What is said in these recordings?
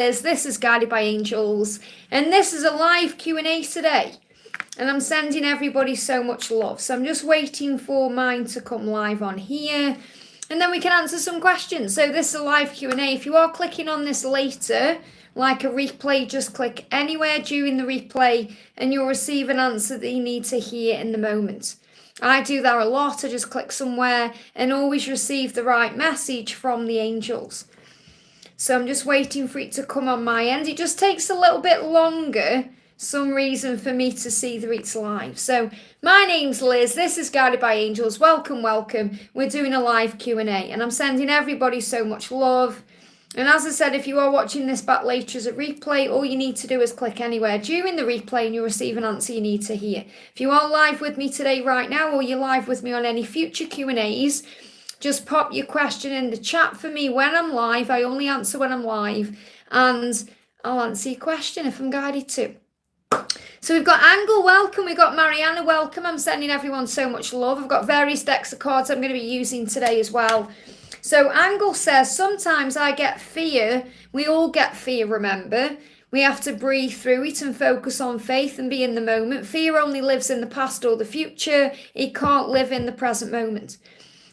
This is Guided by Angels, and this is a live Q&A today, and I'm sending everybody so much love. So I'm just waiting for mine to come live on here, and then we can answer some questions. So this is a live Q&A. If you are clicking on this later, like a replay, just click anywhere during the replay and you'll receive an answer that you need to hear in the moment. I do that a lot. I just click somewhere and always receive the right message from the angels. So I'm just waiting for it to come on my end. It just takes a little bit longer, some reason, for me to see that it's live. So my name's Liz. This is Guided by Angels. Welcome, welcome. We're doing a live Q&A and I'm sending everybody so much love. And as I said, if you are watching this back later as a replay, all you need to do is click anywhere during the replay and you'll receive an answer you need to hear. If you are live with me today right now, or you're live with me on any future Q&As, just pop your question in the chat for me when I'm live. I only answer when I'm live, and I'll answer your question if I'm guided to. So we've got Angle, welcome. We've got Mariana, welcome. I'm sending everyone so much love. I've got various decks of cards I'm going to be using today as well. So Angle says, sometimes I get fear. We all get fear, remember. We have to breathe through it and focus on faith and be in the moment. Fear only lives in the past or the future. It can't live in the present moment.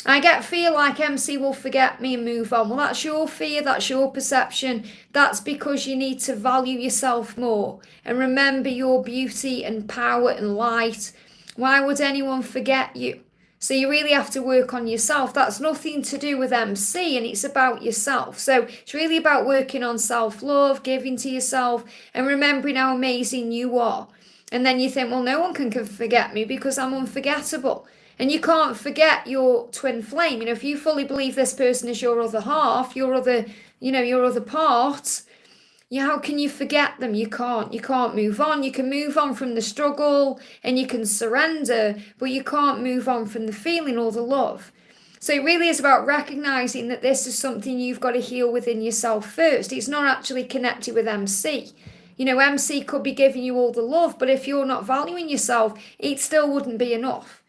I get fear like MC will forget me and move on. Well, that's your fear, that's your perception. That's because you need to value yourself more and remember your beauty and power and light. Why would anyone forget you? So you really have to work on yourself. That's nothing to do with MC, and it's about yourself. So it's really about working on self-love, giving to yourself, and remembering how amazing you are. And then you think, well, no one can forget me because I'm unforgettable. And you can't forget your twin flame. You know, if you fully believe this person is your other half, your other part, how can you forget them? You can't. You can't move on. You can move on from the struggle and you can surrender, but you can't move on from the feeling or the love. So it really is about recognizing that this is something you've got to heal within yourself first. It's not actually connected with MC. You know, MC could be giving you all the love, but if you're not valuing yourself, it still wouldn't be enough.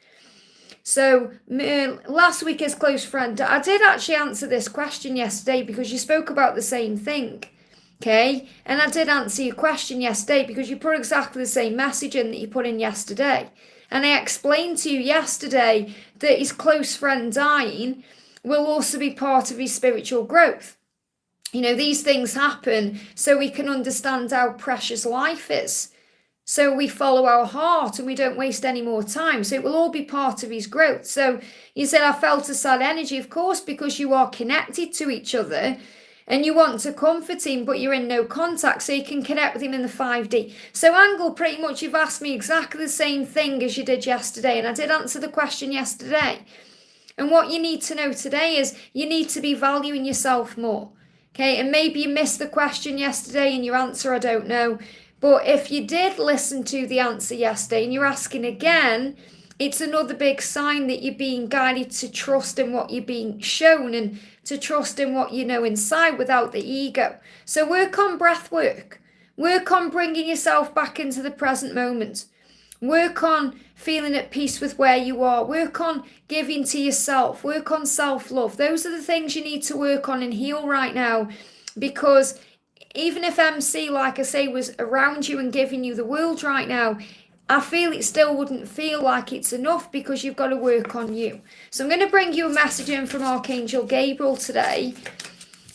So last week as close friend, I did actually answer this question yesterday because you spoke about the same thing, okay? And I did answer your question yesterday because you put exactly the same message in that you put in yesterday. And I explained to you yesterday that his close friend dying will also be part of his spiritual growth. You know, these things happen so we can understand how precious life is. So we follow our heart and we don't waste any more time. So it will all be part of his growth. So you said, I felt a sad energy, of course, because you are connected to each other and you want to comfort him, but you're in no contact. So you can connect with him in the 5D. So Angle, pretty much you've asked me exactly the same thing as you did yesterday. And I did answer the question yesterday. And what you need to know today is you need to be valuing yourself more. Okay, and maybe you missed the question yesterday and your answer, I don't know. But if you did listen to the answer yesterday and you're asking again, it's another big sign that you're being guided to trust in what you're being shown and to trust in what you know inside without the ego. So work on breath work. Work on bringing yourself back into the present moment. Work on feeling at peace with where you are. Work on giving to yourself. Work on self-love. Those are the things you need to work on and heal right now, because even if MC, like I say, was around you and giving you the world right now, I feel it still wouldn't feel like it's enough because you've got to work on you. So I'm going to bring you a message in from Archangel Gabriel today.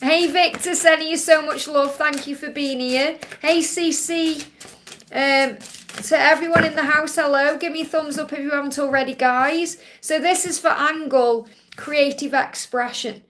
Hey Victor, sending you so much love. Thank you for being here. Hey CC, to everyone in the house, hello. Give me a thumbs up if you haven't already, guys. So this is for Angle, creative expression.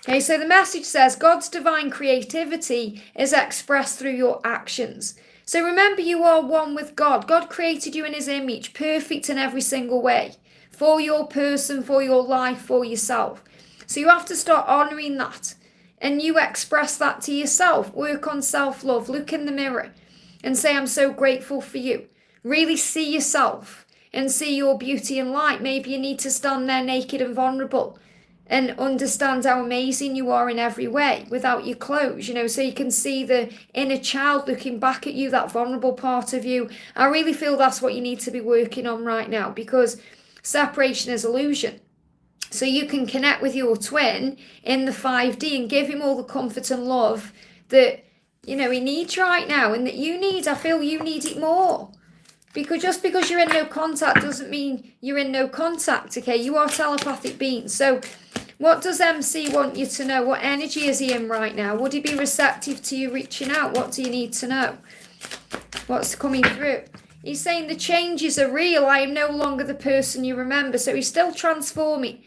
Okay, so the message says, God's divine creativity is expressed through your actions. So remember, you are one with God. God created you in his image, perfect in every single way, for your person, for your life, for yourself. So you have to start honoring that, and you express that to yourself. Work on self-love. Look in the mirror and say, I'm so grateful for you. Really see yourself and see your beauty and light. Maybe you need to stand there naked and vulnerable and understand how amazing you are in every way without your clothes, you know, so you can see the inner child looking back at you, that vulnerable part of you. I really feel that's what you need to be working on right now, because separation is illusion. So you can connect with your twin in the 5D and give him all the comfort and love that he needs right now, and that I feel you need it more. Because just because you're in no contact doesn't mean you're in no contact, okay? You are telepathic beings. So what does MC want you to know? What energy is he in right now? Would he be receptive to you reaching out? What do you need to know? What's coming through? He's saying the changes are real. I am no longer the person you remember. So he's still transforming.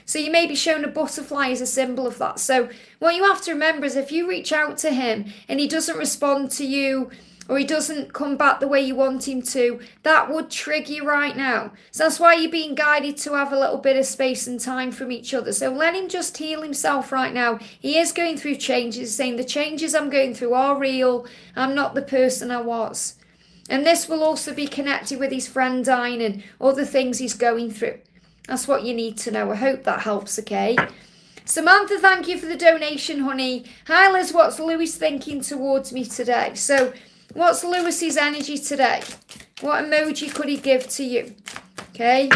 So you may be shown a butterfly as a symbol of that. So what you have to remember is if you reach out to him and he doesn't respond to you, or he doesn't come back the way you want him to, that would trigger you right now. So that's why you're being guided to have a little bit of space and time from each other. So let him just heal himself right now. He is going through changes. He's saying the changes I'm going through are real. I'm not the person I was. And this will also be connected with his friend dying and other things he's going through. That's what you need to know. I hope that helps, okay? Samantha, thank you for the donation, honey. Hi, Liz. What's Louis thinking towards me today? So what's Lewis's energy today? What emoji could he give to you? Okay.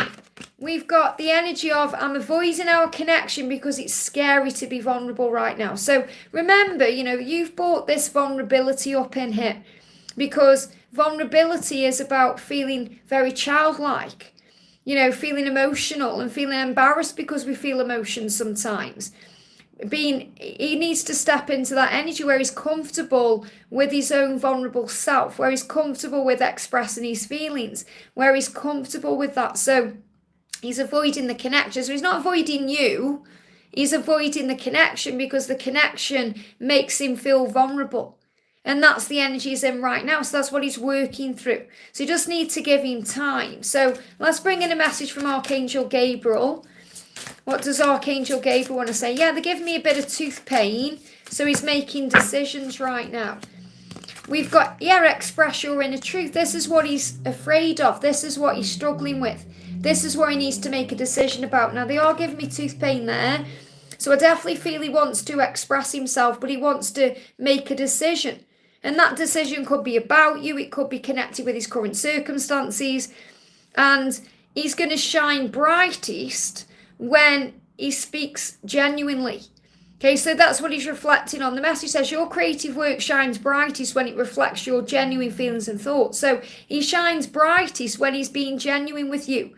We've got the energy of, I'm avoiding our connection because it's scary to be vulnerable right now. So remember, you've brought this vulnerability up in him because vulnerability is about feeling very childlike, feeling emotional and feeling embarrassed because we feel emotions sometimes. He needs to step into that energy where he's comfortable with his own vulnerable self, where he's comfortable with expressing his feelings, where he's comfortable with that. So he's avoiding the connection. So he's not avoiding you, he's avoiding the connection because the connection makes him feel vulnerable. And that's the energy he's in right now. So that's what he's working through. So you just need to give him time. So let's bring in a message from Archangel Gabriel. What does Archangel Gabriel want to say? Yeah, they're giving me a bit of tooth pain. So he's making decisions right now. We've got, express your inner truth. This is what he's afraid of. This is what he's struggling with. This is what he needs to make a decision about. Now, they are giving me tooth pain there. So I definitely feel he wants to express himself, but he wants to make a decision. And that decision could be about you. It could be connected with his current circumstances. And he's going to shine brightest when he speaks genuinely. Okay, so that's what he's reflecting on. The message says your creative work shines brightest when it reflects your genuine feelings and thoughts. So he shines brightest when he's being genuine with you,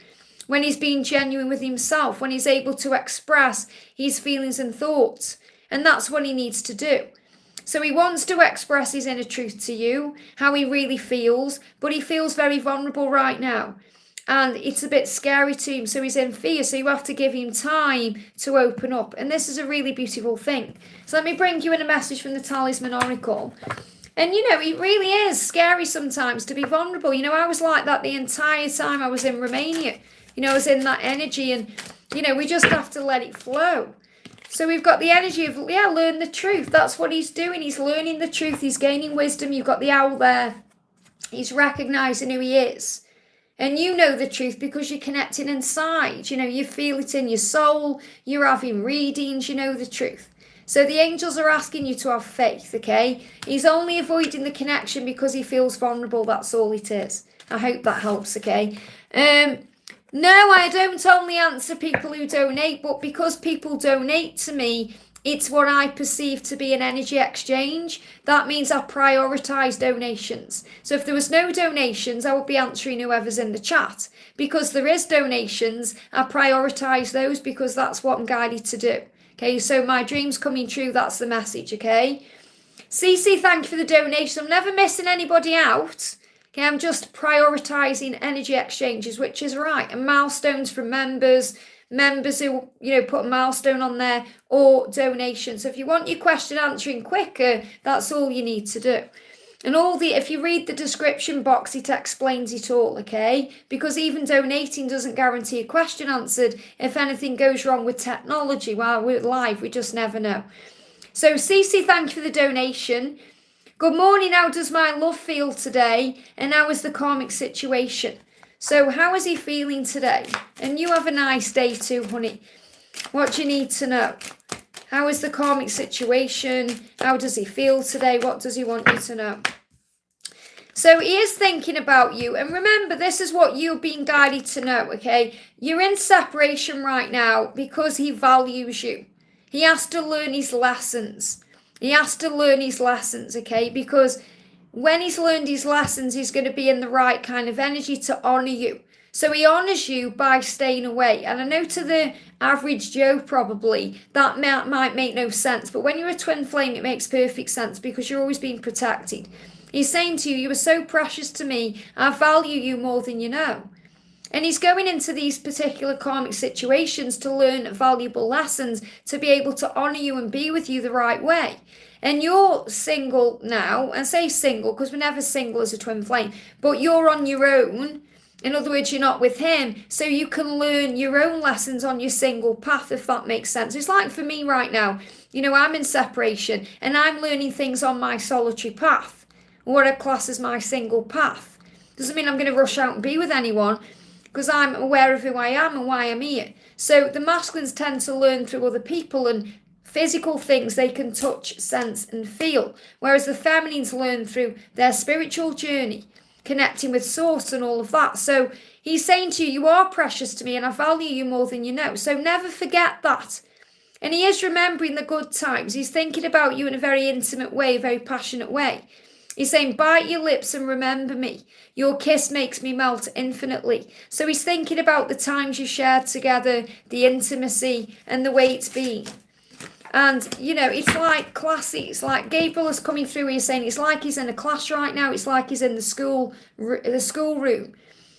when he's being genuine with himself, when he's able to express his feelings and thoughts. And that's what he needs to do. So he wants to express his inner truth to you, how he really feels, but he feels very vulnerable right now. And it's a bit scary to him, so he's in fear. So you have to give him time to open up. And this is a really beautiful thing. So let me bring you in a message from the Talisman Oracle. And, it really is scary sometimes to be vulnerable. I was like that the entire time I was in Romania. I was in that energy and, we just have to let it flow. So we've got the energy of, learn the truth. That's what he's doing. He's learning the truth. He's gaining wisdom. You've got the owl there. He's recognizing who he is. And you know the truth because you're connecting inside. You feel it in your soul. You're having readings. You know the truth. So the angels are asking you to have faith, okay? He's only avoiding the connection because he feels vulnerable. That's all it is. I hope that helps, okay? No, I don't only answer people who donate, but because people donate to me, it's what I perceive to be an energy exchange. That means I prioritise donations. So if there was no donations, I would be answering whoever's in the chat. Because there is donations, I prioritise those because that's what I'm guided to do. Okay, so my dream's coming true, that's the message, okay? Cece, thank you for the donation. I'm never missing anybody out. Okay, I'm just prioritising energy exchanges, which is right. And milestones from members who, put a milestone on there, or donations. So if you want your question answering quicker, that's all you need to do. And if you read the description box, it explains it all, okay? Because even donating doesn't guarantee a question answered. If anything goes wrong with technology while we're live, we just never know. So Cece, thank you for the donation. Good morning, how does my love feel today? And how is the karmic situation? So how is he feeling today? And you have a nice day too, honey. What do you need to know? How is the karmic situation? How does he feel today? What does he want you to know? So he is thinking about you. And remember, this is what you're being guided to know, okay? You're in separation right now because he values you. He has to learn his lessons. He has to learn his lessons, okay? Because when he's learned his lessons, he's going to be in the right kind of energy to honour you. So he honours you by staying away. And I know to the average Joe probably that might make no sense. But when you're a twin flame, it makes perfect sense because you're always being protected. He's saying to you, you are so precious to me. I value you more than you know. And he's going into these particular karmic situations to learn valuable lessons, to be able to honour you and be with you the right way. And you're single now, and say single because we're never single as a twin flame, but you're on your own. In other words, you're not with him, so you can learn your own lessons on your single path, if that makes sense. It's like for me right now, I'm in separation and I'm learning things on my solitary path, what I class as my single path. Doesn't mean I'm going to rush out and be with anyone, because I'm aware of who I am and why I'm here. So the masculines tend to learn through other people and physical things they can touch, sense and feel, whereas the feminines learn through their spiritual journey, connecting with source and all of that. So he's saying to you, you are precious to me and I value you more than you know. So never forget that. And he is remembering the good times. He's thinking about you in a very intimate way, a very passionate way. He's saying, bite your lips and remember me. Your kiss makes me melt infinitely. So he's thinking about the times you shared together, the intimacy and the way it's been. And, it's like classy. It's like Gabriel is coming through here saying it's like he's in a class right now. It's like he's in the school room,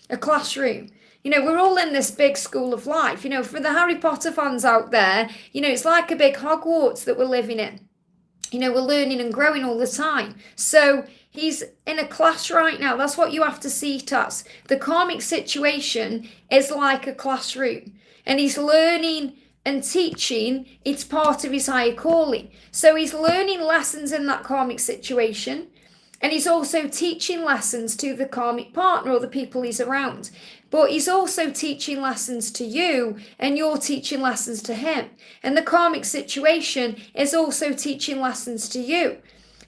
a classroom. We're all in this big school of life. For the Harry Potter fans out there, it's like a big Hogwarts that we're living in. We're learning and growing all the time. So he's in a class right now. That's what you have to see it as. The karmic situation is like a classroom. And he's learning and teaching. It's part of his higher calling. So he's learning lessons in that karmic situation. And he's also teaching lessons to the karmic partner or the people he's around. But he's also teaching lessons to you, and you're teaching lessons to him. And the karmic situation is also teaching lessons to you,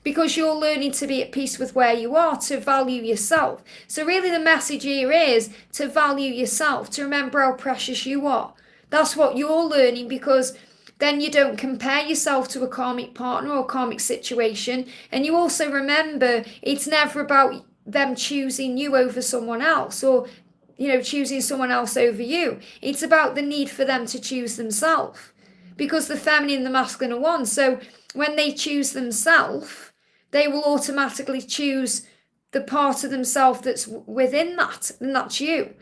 because you're learning to be at peace with where you are, to value yourself. So really the message here is to value yourself, to remember how precious you are. That's what you're learning, because then you don't compare yourself to a karmic partner or karmic situation. And you also remember it's never about them choosing you over someone else, or choosing someone else over you. It's about the need for them to choose themselves, because the feminine and the masculine are one. So when they choose themselves, they will automatically choose the part of themselves that's within that, and that's you.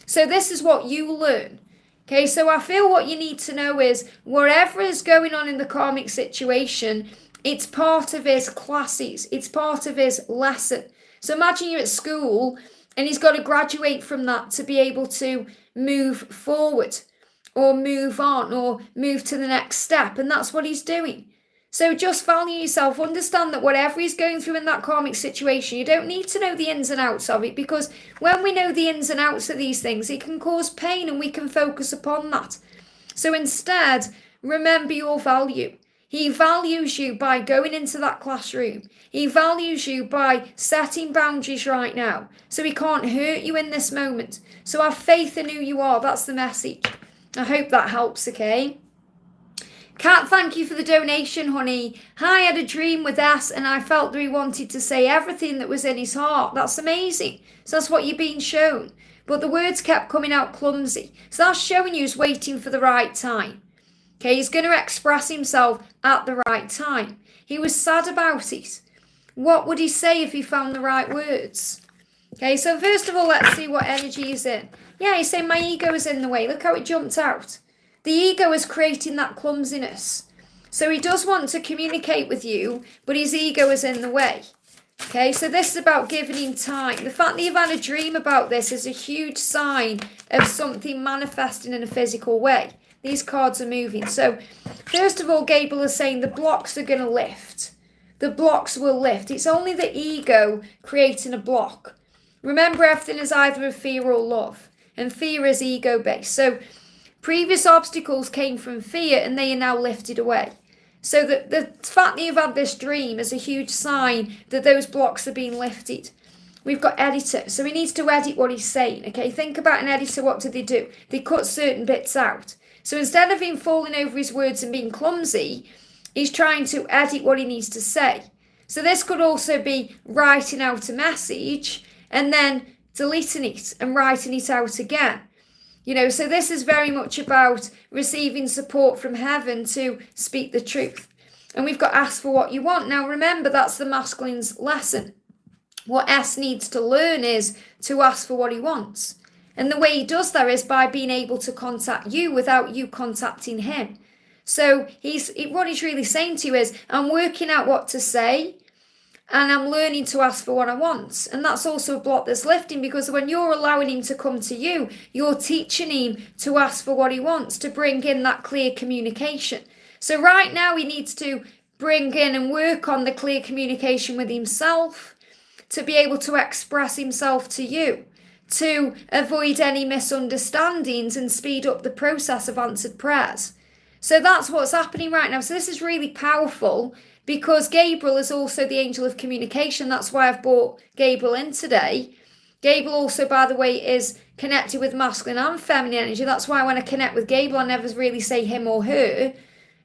So this is what you learn. Okay, so I feel what you need to know is whatever is going on in the karmic situation, it's part of his classes. It's part of his lesson. So imagine you're at school and he's got to graduate from that to be able to move forward or move on or move to the next step. And that's what he's doing. So just value yourself. Understand that whatever he's going through in that karmic situation, you don't need to know the ins and outs of it, because when we know the ins and outs of these things, it can cause pain and we can focus upon that. So instead, remember your value. He values you by going into that classroom. He values you by setting boundaries right now, so he can't hurt you in this moment. So have faith in who you are. That's the message. I hope that helps, okay? Kat, thank you for the donation, honey. Hi, I had a dream with S and I felt that he wanted to say everything that was in his heart. That's amazing. So that's what you're being shown. But the words kept coming out clumsy. So that's showing you he's waiting for the right time. Okay, he's going to express himself at the right time. He was sad about it. What would he say if he found the right words? Okay, so first of all, let's see what energy he's in. Yeah, he's saying my ego is in the way. Look how it jumped out. The ego is creating that clumsiness. So he does want to communicate with you, but his ego is in the way. Okay, so this is about giving him time. The fact that you've had a dream about this is a huge sign of something manifesting in a physical way. These cards are moving. So first of all, Gabriel is saying the blocks are going to lift. The blocks will lift. It's only the ego creating a block. Remember, everything is either a fear or love. And fear is ego-based. So previous obstacles came from fear and they are now lifted away. So the fact that you've had this dream is a huge sign that those blocks are being lifted. We've got editor. So he needs to edit what he's saying. Okay, think about an editor. What do? They cut certain bits out. So instead of him falling over his words and being clumsy, He's trying to edit what he needs to say. So this could also be writing out a message and then deleting it and writing it out again. So this is very much about receiving support from heaven to speak the truth. And we've got ask for what you want. Now remember, that's the masculine's lesson. What S needs to learn is to ask for what he wants. And the way he does that is by being able to contact you without you contacting him. So what he's really saying to you is, I'm working out what to say and I'm learning to ask for what I want. And that's also a block that's lifting, because when you're allowing him to come to you, you're teaching him to ask for what he wants, to bring in that clear communication. So right now he needs to bring in and work on the clear communication with himself, to be able to express himself to you, to avoid any misunderstandings and speed up the process of answered prayers. So that's what's happening right now. So this is really powerful, because Gabriel is also the angel of communication. That's why I've brought Gabriel in today. Gabriel also, by the way, is connected with masculine and feminine energy. That's why when I connect with Gabriel, I never really say him or her.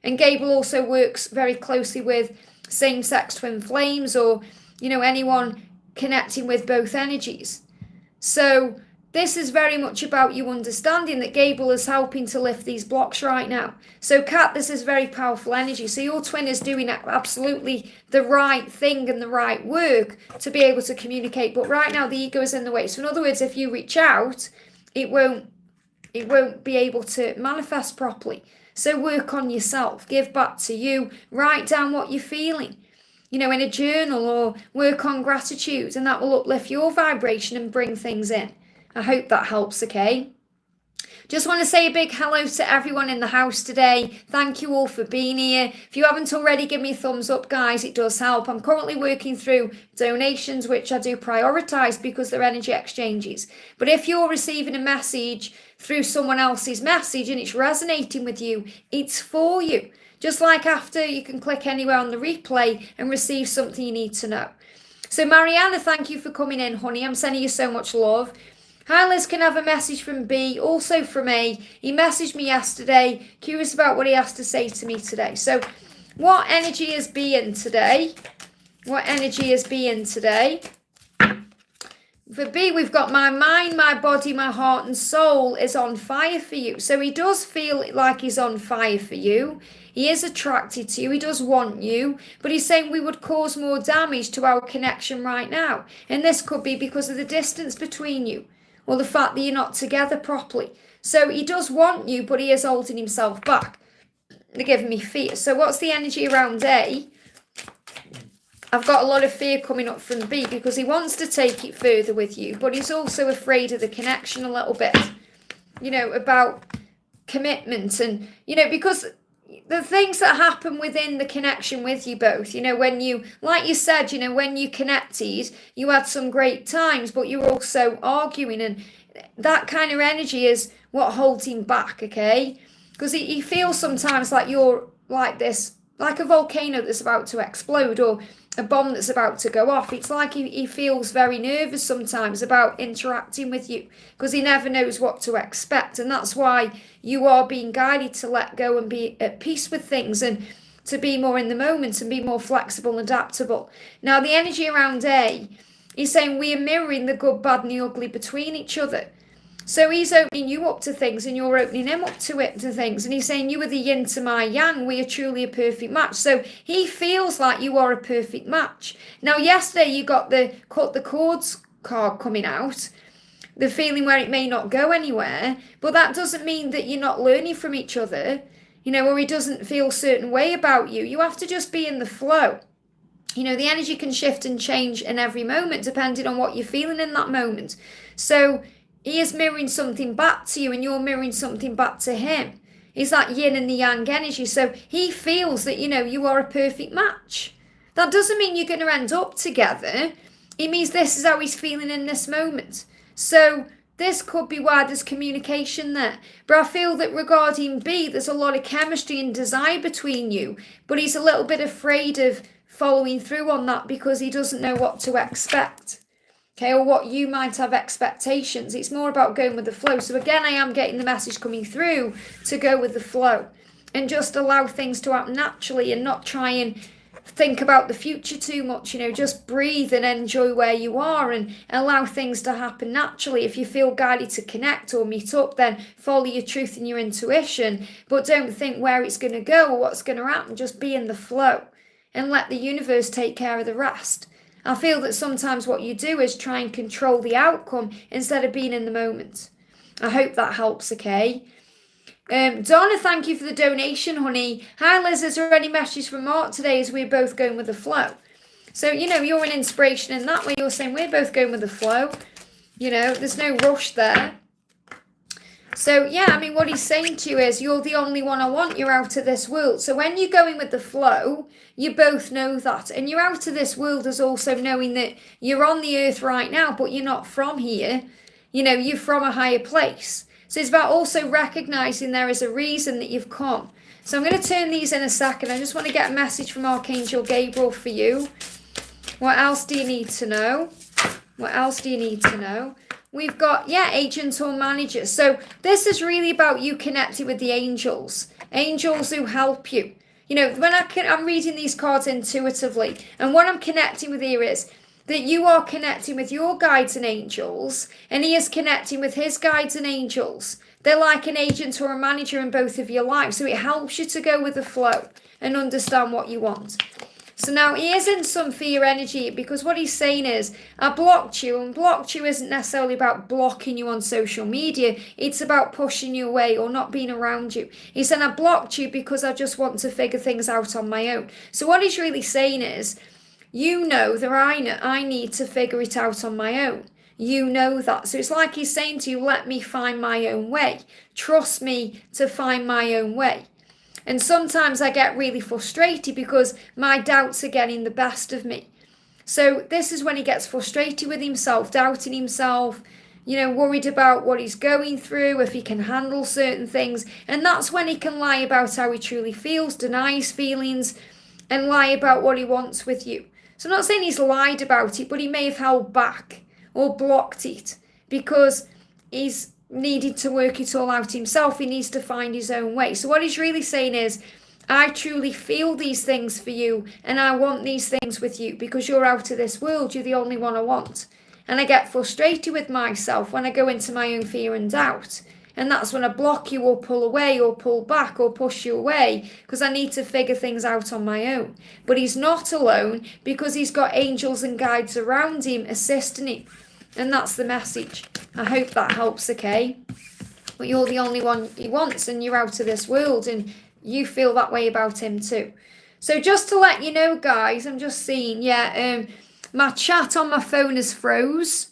And Gabriel also works very closely with same-sex twin flames, or, anyone connecting with both energies. So this is very much about you understanding that Gabriel is helping to lift these blocks right now. So Kat, this is very powerful energy. So your twin is doing absolutely the right thing and the right work to be able to communicate. But right now the ego is in the way. So in other words, if you reach out, it won't be able to manifest properly. So work on yourself, give back to you, write down what you're feeling, in a journal, or work on gratitude, and that will uplift your vibration and bring things in. I hope that helps, okay? Just want to say a big hello to everyone in the house today. Thank you all for being here. If you haven't already, give me a thumbs up, guys. It does help. I'm currently working through donations, which I do prioritize because they're energy exchanges. But if you're receiving a message through someone else's message and it's resonating with you, it's for you. Just like after, you can click anywhere on the replay and receive something you need to know. So Mariana, thank you for coming in, honey. I'm sending you so much love. Hi Liz, can I have a message from B, also from A. He messaged me yesterday, curious about what he has to say to me today. So what energy is B in today? What energy is B in today? For B, we've got my mind, my body, my heart and soul is on fire for you. So he does feel like he's on fire for you. He is attracted to you. He does want you. But he's saying we would cause more damage to our connection right now. And this could be because of the distance between you, or the fact that you're not together properly. So he does want you, but he is holding himself back. They're giving me fear. So what's the energy around A? I've got a lot of fear coming up from B, because he wants to take it further with you, but he's also afraid of the connection a little bit, about commitment. And, because the things that happen within the connection with you both, when you, like you said, when you connected, you had some great times, but you were also arguing, and that kind of energy is what holds him back, okay? Because he feels sometimes like you're like this, like a volcano that's about to explode, or a bomb that's about to go off. It's like he feels very nervous sometimes about interacting with you, because he never knows what to expect. And that's why you are being guided to let go and be at peace with things, and to be more in the moment and be more flexible and adaptable. Now the energy around A, he's saying we are mirroring the good, bad and the ugly between each other. So he's opening you up to things, and you're opening him up to things. And he's saying you are the yin to my yang. We are truly a perfect match. So he feels like you are a perfect match. Now, yesterday you got the cut the cords card coming out. The feeling where it may not go anywhere. But that doesn't mean that you're not learning from each other. Or he doesn't feel a certain way about you. You have to just be in the flow. The energy can shift and change in every moment, depending on what you're feeling in that moment. So he is mirroring something back to you, and you're mirroring something back to him. He's that yin and the yang energy. So he feels that, you are a perfect match. That doesn't mean you're going to end up together. It means this is how he's feeling in this moment. So this could be why there's communication there. But I feel that regarding B, there's a lot of chemistry and desire between you. But he's a little bit afraid of following through on that, because he doesn't know what to expect. Okay, or what you might have expectations. It's more about going with the flow. So again, I am getting the message coming through to go with the flow and just allow things to happen naturally and not try and think about the future too much. Just breathe and enjoy where you are and allow things to happen naturally. If you feel guided to connect or meet up, then follow your truth and your intuition, but don't think where it's going to go or what's going to happen. Just be in the flow and let the universe take care of the rest. I feel that sometimes what you do is try and control the outcome instead of being in the moment. I hope that helps, okay? Donna, thank you for the donation, honey. Hi, Liz. Is there any message from Mark today as we're both going with the flow? So, you're an inspiration in that way. You're saying we're both going with the flow. There's no rush there. So, yeah, what he's saying to you is you're the only one I want. You're out of this world. So when you're going with the flow, you both know that. And you're out of this world as also knowing that you're on the earth right now, but you're not from here. You're from a higher place. So it's about also recognizing there is a reason that you've come. So I'm going to turn these in a second. I just want to get a message from Archangel Gabriel for you. What else do you need to know? What else do you need to know? We've got, agents or managers. So this is really about you connecting with the angels. Angels who help you. When I'm reading these cards intuitively, and what I'm connecting with here is that you are connecting with your guides and angels, and he is connecting with his guides and angels. They're like an agent or a manager in both of your lives. So it helps you to go with the flow and understand what you want. So now he is in some fear energy, because what he's saying is, I blocked you, and blocked you isn't necessarily about blocking you on social media. It's about pushing you away or not being around you. He said, I blocked you because I just want to figure things out on my own. So what he's really saying is, that I need to figure it out on my own. You know that. So it's like he's saying to you, let me find my own way. Trust me to find my own way. And sometimes I get really frustrated because my doubts are getting the best of me. So this is when he gets frustrated with himself, doubting himself, worried about what he's going through, if he can handle certain things. And that's when he can lie about how he truly feels, deny his feelings, and lie about what he wants with you. So I'm not saying he's lied about it, but he may have held back or blocked it because he's needed to work it all out himself. He needs to find his own way. So what he's really saying is, I truly feel these things for you, and I want these things with you because you're out of this world. You're the only one I want. And I get frustrated with myself when I go into my own fear and doubt. And that's when I block you or pull away or pull back or push you away because I need to figure things out on my own. But he's not alone because he's got angels and guides around him assisting him. And that's the message. I hope that helps, okay? But you're the only one he wants, and you're out of this world, and you feel that way about him too. So just to let you know, guys, I'm just seeing, my chat on my phone is froze.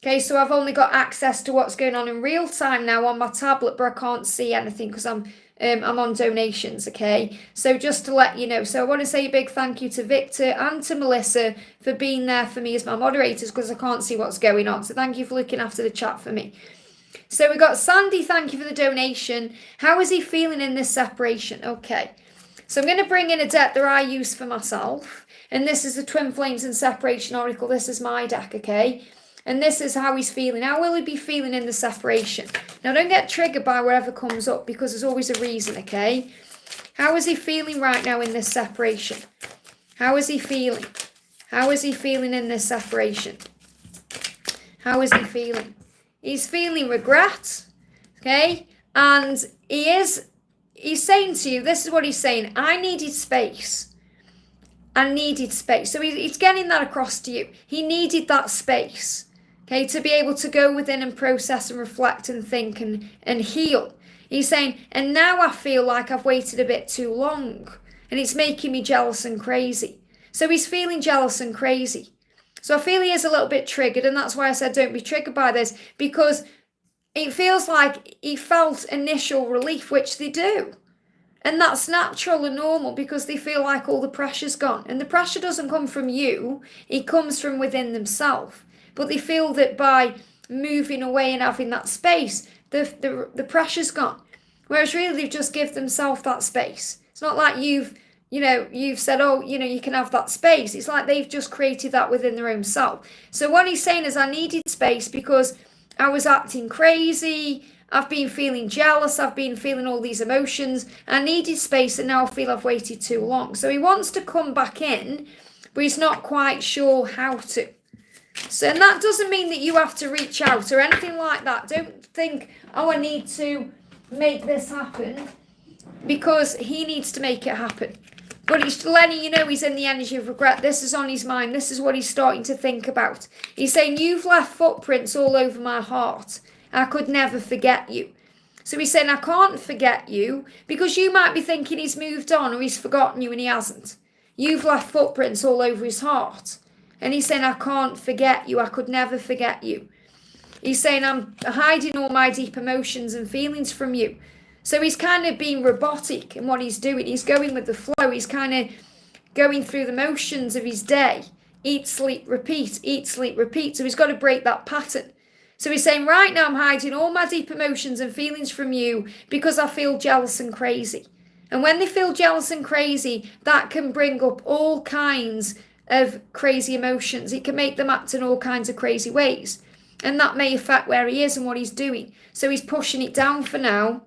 Okay, so I've only got access to what's going on in real time now on my tablet, but I can't see anything because I'm on donations, okay? So just to let you know. So I want to say a big thank you to Victor and to Melissa for being there for me as my moderators because I can't see what's going on. So thank you for looking after the chat for me. So we got Sandy, thank you for the donation. How is he feeling in this separation? Okay, so I'm going to bring in a deck that I use for myself. And this is the Twin Flames and Separation Oracle. This is my deck, okay? And this is how he's feeling. How will he be feeling in the separation? Now, don't get triggered by whatever comes up because there's always a reason, okay? How is he feeling right now in this separation? How is he feeling? How is he feeling in this separation? How is he feeling? He's feeling regret, okay? And he's saying to you, this is what he's saying, I needed space. I needed space. So he's getting that across to you. He needed that space. Okay, to be able to go within and process and reflect and think and heal. He's saying, and now I feel like I've waited a bit too long and it's making me jealous and crazy. So he's feeling jealous and crazy. So I feel he is a little bit triggered, and that's why I said don't be triggered by this, because it feels like he felt initial relief, which they do. And that's natural and normal because they feel like all the pressure's gone. And the pressure doesn't come from you, it comes from within themselves. But they feel that by moving away and having that space, the pressure's gone. Whereas really they've just given themselves that space. It's not like you've said, oh, you can have that space. It's like they've just created that within their own self. So what he's saying is, I needed space because I was acting crazy. I've been feeling jealous, I've been feeling all these emotions, I needed space and now I feel I've waited too long. So he wants to come back in, but he's not quite sure how to. So, and that doesn't mean that you have to reach out or anything like that. Don't think, oh, I need to make this happen, because he needs to make it happen. But he's letting you know he's in the energy of regret. This is on his mind. This is what he's starting to think about. He's saying, you've left footprints all over my heart. I could never forget you. So he's saying, I can't forget you, because you might be thinking he's moved on or he's forgotten you, and he hasn't. You've left footprints all over his heart. And he's saying, I can't forget you. I could never forget you. He's saying, I'm hiding all my deep emotions and feelings from you. So he's kind of being robotic in what he's doing. He's going with the flow. He's kind of going through the motions of his day. Eat, sleep, repeat. Eat, sleep, repeat. So he's got to break that pattern. So he's saying, right now I'm hiding all my deep emotions and feelings from you because I feel jealous and crazy. And when they feel jealous and crazy, that can bring up all kinds of crazy emotions. It can make them act in all kinds of crazy ways. And that may affect where he is and what he's doing. So he's pushing it down for now.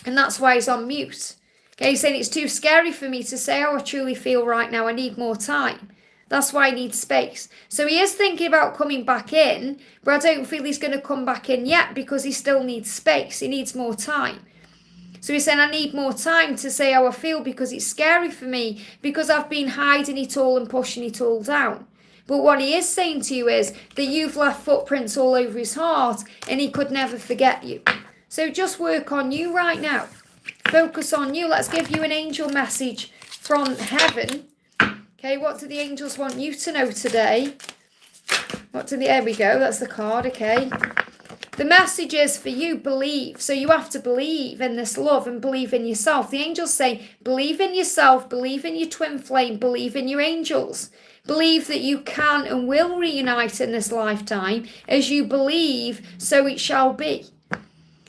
And that's why he's on mute. Okay, he's saying it's too scary for me to say how I truly feel right now. I need more time. That's why I need space. So he is thinking about coming back in, but I don't feel he's going to come back in yet because he still needs space. He needs more time. So he's saying, I need more time to say how I feel because it's scary for me, because I've been hiding it all and pushing it all down. But what he is saying to you is that you've left footprints all over his heart and he could never forget you. So just work on you right now. Focus on you. Let's give you an angel message from heaven. Okay, what do the angels want you to know today? There we go. That's the card, okay. The message is for you, believe. So you have to believe in this love and believe in yourself. The angels say, believe in yourself, believe in your twin flame, believe in your angels. Believe that you can and will reunite in this lifetime. As you believe, so it shall be.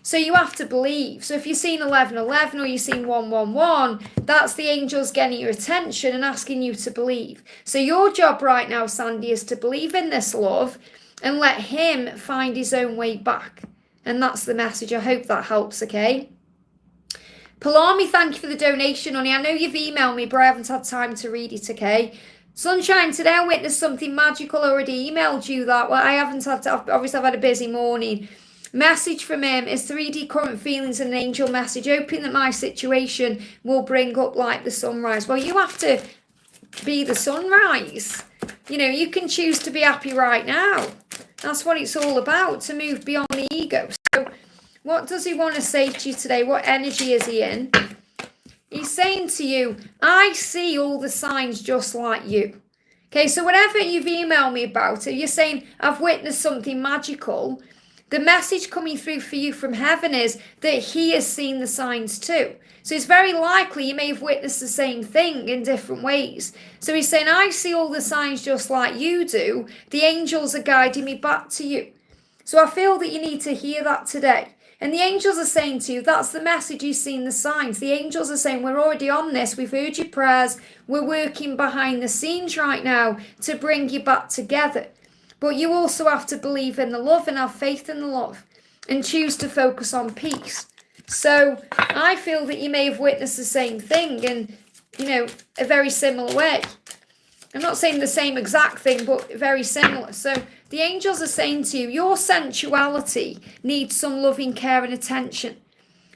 So you have to believe. So if you've seen 1111 or you've seen 111, that's the angels getting your attention and asking you to believe. So your job right now, Sandy, is to believe in this love and let him find his own way back. And that's the message. I hope that helps, okay? Palami, thank you for the donation, honey. I know you've emailed me, but I haven't had time to read it, okay? Sunshine, today I witnessed something magical. I already emailed you that. Well, I haven't had to, obviously I've had a busy morning. Message from him is 3D current feelings and an angel message, hoping that my situation will bring up like the sunrise. Well, you have to be the sunrise. You know, you can choose to be happy right now. That's what it's all about, to move beyond the ego. So what does he want to say to you today? What energy is he in? He's saying to you, I see all the signs just like you. Okay, so whatever you've emailed me about, you're saying, I've witnessed something magical. The message coming through for you from heaven is that he has seen the signs too. So it's very likely you may have witnessed the same thing in different ways. So he's saying, I see all the signs just like you do. The angels are guiding me back to you. So I feel that you need to hear that today. And the angels are saying to you, that's the message, you've seen the signs. The angels are saying, we're already on this. We've heard your prayers. We're working behind the scenes right now to bring you back together. But you also have to believe in the love and have faith in the love and choose to focus on peace. So I feel that you may have witnessed the same thing in, you know, a very similar way. I'm not saying the same exact thing, but very similar. So the angels are saying to you, your sensuality needs some loving care and attention.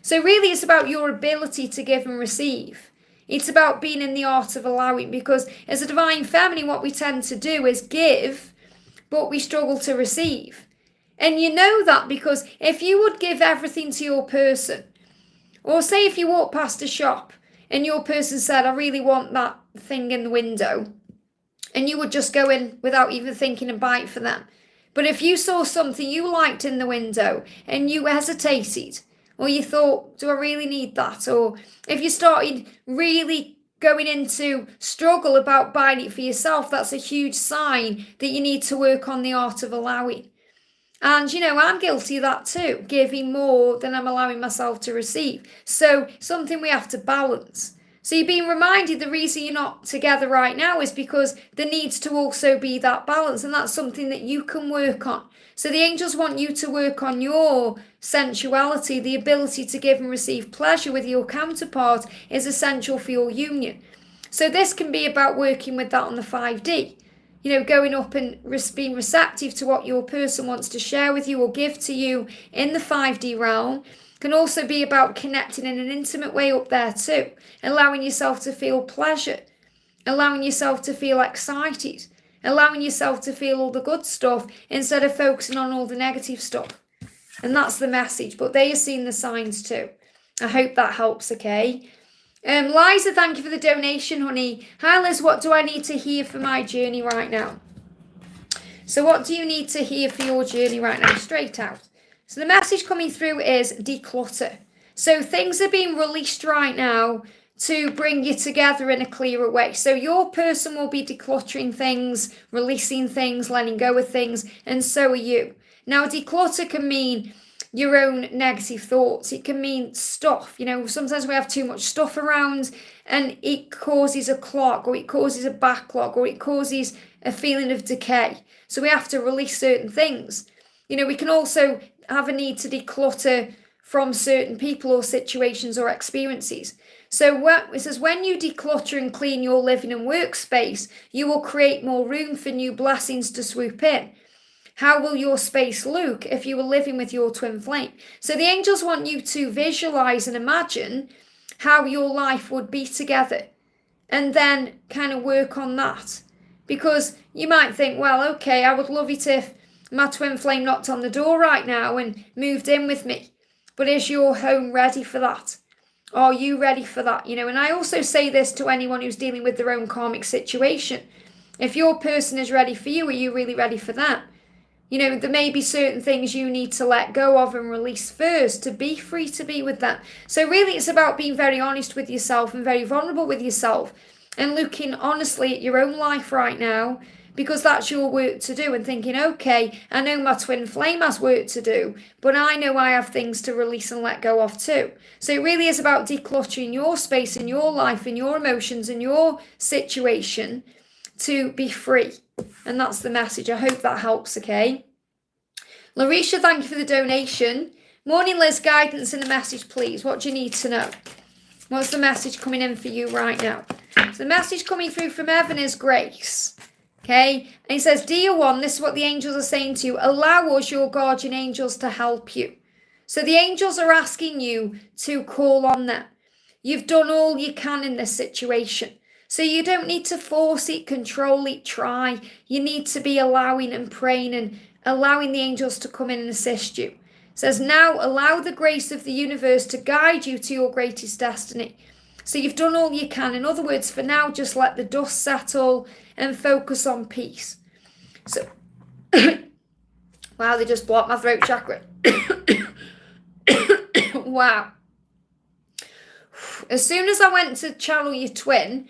So really it's about your ability to give and receive. It's about being in the art of allowing, because as a divine feminine, what we tend to do is give, but we struggle to receive. And you know that because if you would give everything to your person, or say if you walk past a shop and your person said, I really want that thing in the window, and you would just go in without even thinking and buy it for them. But if you saw something you liked in the window and you hesitated, or you thought, do I really need that? Or if you started really going into struggle about buying it for yourself, that's a huge sign that you need to work on the art of allowing. And, you know, I'm guilty of that too, giving more than I'm allowing myself to receive. So something we have to balance. So you're being reminded the reason you're not together right now is because there needs to also be that balance, and that's something that you can work on. So the angels want you to work on your sensuality. The ability to give and receive pleasure with your counterpart is essential for your union. So this can be about working with that on the 5D. Going up and being receptive to what your person wants to share with you or give to you in the 5D realm. Can also be about connecting in an intimate way up there too, allowing yourself to feel pleasure, allowing yourself to feel excited, allowing yourself to feel all the good stuff instead of focusing on all the negative stuff. And that's the message, but they are seeing the signs too. I hope that helps, okay? Liza, thank you for the donation, honey. Hi, Liz, what do I need to hear for my journey right now? So what do you need to hear for your journey right now? Straight out. So the message coming through is declutter. So things are being released right now to bring you together in a clearer way. So your person will be decluttering things, releasing things, letting go of things, and so are you. Now, declutter can mean your own negative thoughts. It can mean stuff. Sometimes we have too much stuff around and it causes a clog, or it causes a backlog, or it causes a feeling of decay. So we have to release certain things. We can also have a need to declutter from certain people or situations or experiences. So it says, when you declutter and clean your living and workspace, you will create more room for new blessings to swoop in. How will your space look if you were living with your twin flame? So the angels want you to visualize and imagine how your life would be together, and then kind of work on that. Because you might think, well, okay, I would love it if my twin flame knocked on the door right now and moved in with me. But is your home ready for that? Are you ready for that? And I also say this to anyone who's dealing with their own karmic situation. If your person is ready for you, are you really ready for that? There may be certain things you need to let go of and release first to be free to be with them. So really it's about being very honest with yourself and very vulnerable with yourself and looking honestly at your own life right now, because that's your work to do, and thinking, okay, I know my twin flame has work to do, but I know I have things to release and let go of too. So it really is about decluttering your space and your life and your emotions and your situation to be free. And that's the message. I hope that helps, okay? Larisha, thank you for the donation. Morning, Liz, guidance and a message, please. What do you need to know? What's the message coming in for you right now? So the message coming through from Evan is grace. Okay, and he says, dear one, this is what the angels are saying to you. Allow us, your guardian angels, to help you. So the angels are asking you to call on them. You've done all you can in this situation. So you don't need to force it, control it, try. You need to be allowing and praying and allowing the angels to come in and assist you. It says, now allow the grace of the universe to guide you to your greatest destiny. So you've done all you can. In other words, for now, just let the dust settle and focus on peace. So, wow, they just blocked my throat chakra. Wow. As soon as I went to channel your twin,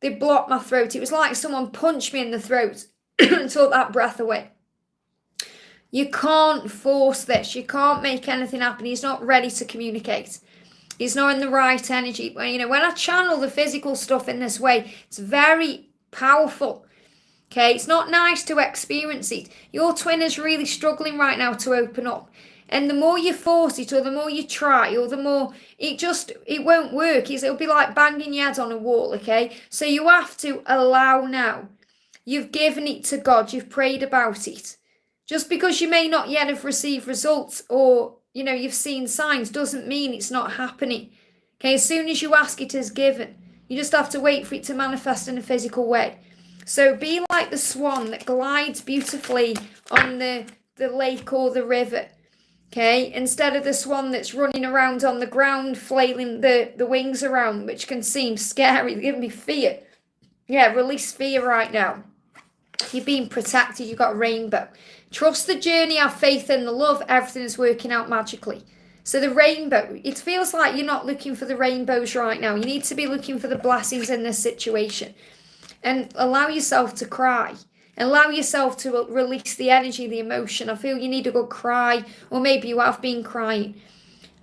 they blocked my throat. It was like someone punched me in the throat and took that breath away. You can't force this. You can't make anything happen. He's not ready to communicate. He's not in the right energy. When I channel the physical stuff in this way, it's very powerful. Okay, it's not nice to experience it. Your twin is really struggling right now to open up. And the more you force it, or the more you try, or the more it won't work. It'll be like banging your head on a wall, okay? So you have to allow now. You've given it to God. You've prayed about it. Just because you may not yet have received results, or you've seen signs, doesn't mean it's not happening. Okay, as soon as you ask, it is given. You just have to wait for it to manifest in a physical way. So be like the swan that glides beautifully on the lake or the river. Okay, instead of the swan that's running around on the ground, flailing the wings around, which can seem scary. They give me fear. Yeah, release fear right now. You're being protected. You've got a rainbow. Trust the journey, have faith in the love. Everything is working out magically. So the rainbow, it feels like you're not looking for the rainbows right now. You need to be looking for the blessings in this situation. And allow yourself to cry. Allow yourself to release the energy, the emotion. I feel you need a good cry, or maybe you have been crying.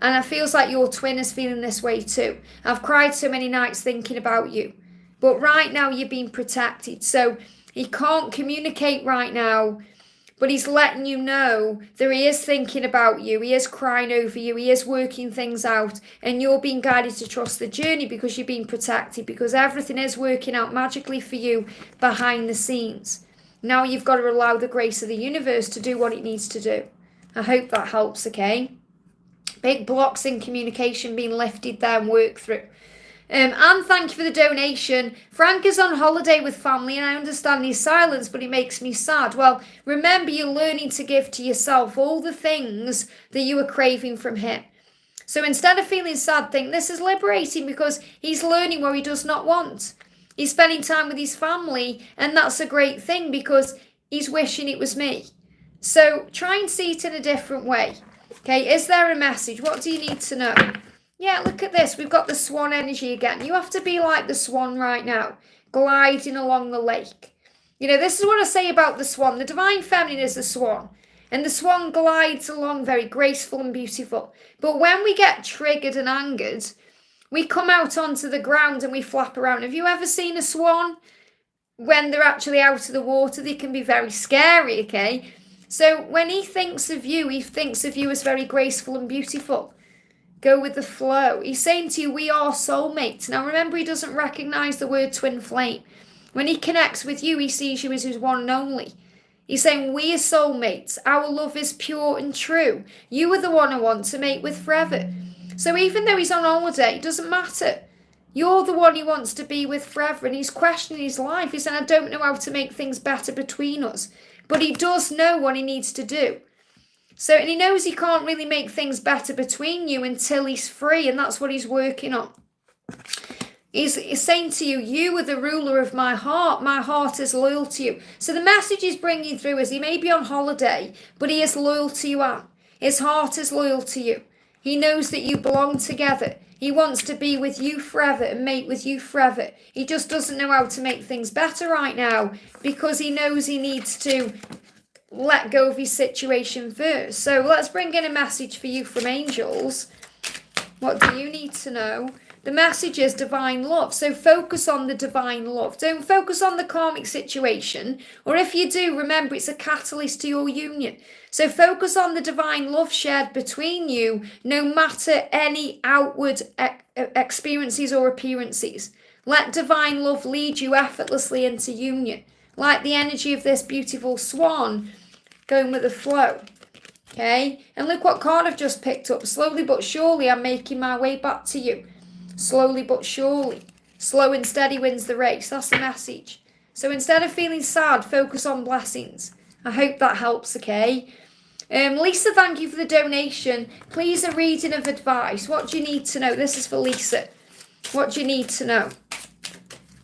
And it feels like your twin is feeling this way too. I've cried so many nights thinking about you. But right now you're being protected. So he can't communicate right now, but he's letting you know that he is thinking about you. He is crying over you. He is working things out. And you're being guided to trust the journey because you're being protected, because everything is working out magically for you behind the scenes. Now you've got to allow the grace of the universe to do what it needs to do. I hope that helps, okay? Big blocks in communication being lifted there and worked through. And thank you for the donation. Frank is on holiday with family and I understand his silence, but it makes me sad. Well, remember, you're learning to give to yourself all the things that you are craving from him. So instead of feeling sad, think this is liberating because he's learning where he does not want. He's spending time with his family, and that's a great thing because he's wishing it was me. So try and see it in a different way. Okay, is there a message? What do you need to know? Yeah, look at this. We've got the swan energy again. You have to be like the swan right now, gliding along the lake. You know, this is what I say about the swan. The divine feminine is the swan. And the swan glides along very graceful and beautiful. But when we get triggered and angered, we come out onto the ground and we flap around. Have you ever seen a swan? When they're actually out of the water, they can be very scary, okay? So when he thinks of you, he thinks of you as very graceful and beautiful. Go with the flow. He's saying to you, we are soulmates. Now remember, he doesn't recognize the word twin flame. When he connects with you, he sees you as his one and only. He's saying, we are soulmates. Our love is pure and true. You are the one I want to mate with forever. So even though he's on holiday, it doesn't matter. You're the one he wants to be with forever. And he's questioning his life. He's saying, I don't know how to make things better between us. But he does know what he needs to do. So, and he knows he can't really make things better between you until he's free, and that's what he's working on. He's saying to you, you are the ruler of my heart is loyal to you. So the message he's bringing through is he may be on holiday, but he is loyal to you, Anne. His heart is loyal to you. He knows that you belong together. He wants to be with you forever and mate with you forever. He just doesn't know how to make things better right now because he knows he needs to let go of his situation first. So let's bring in a message for you from angels. What do you need to know? The message is divine love. So focus on the divine love. Don't focus on the karmic situation. Or if you do, remember it's a catalyst to your union. So focus on the divine love shared between you, no matter any outward experiences or appearances. Let divine love lead you effortlessly into union. Like the energy of this beautiful swan going with the flow. Okay? And look what card I've just picked up. Slowly but surely, I'm making my way back to you. Slowly but surely. Slow and steady wins the race. That's the message. So instead of feeling sad, focus on blessings. I hope that helps, okay? Lisa, thank you for the donation. Please, a reading of advice. What do you need to know? This is for Lisa. What do you need to know?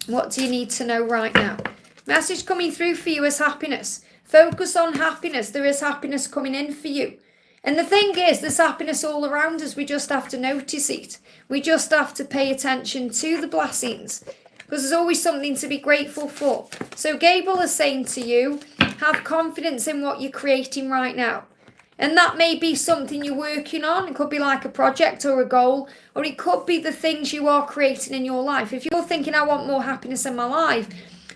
What do you need to know right now? Message coming through for you is happiness. Focus on happiness. There is happiness coming in for you. And the thing is, there's happiness all around us. We just have to notice it. We just have to pay attention to the blessings. Because there's always something to be grateful for. So Gabriel is saying to you, have confidence in what you're creating right now. And that may be something you're working on. It could be like a project or a goal. Or it could be the things you are creating in your life. If you're thinking, I want more happiness in my life,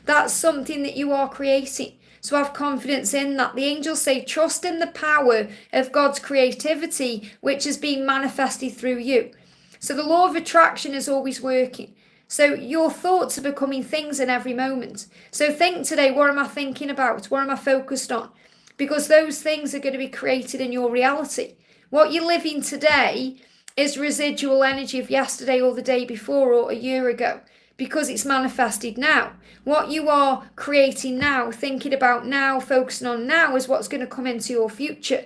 that's something that you are creating. So have confidence in that. The angels say, trust in the power of God's creativity, which is being manifested through you. So the law of attraction is always working. So your thoughts are becoming things in every moment. So think today, what am I thinking about? What am I focused on? Because those things are going to be created in your reality. What you're living today is residual energy of yesterday or the day before or a year ago. Because it's manifested now. What you are creating now, thinking about now, focusing on now is what's going to come into your future.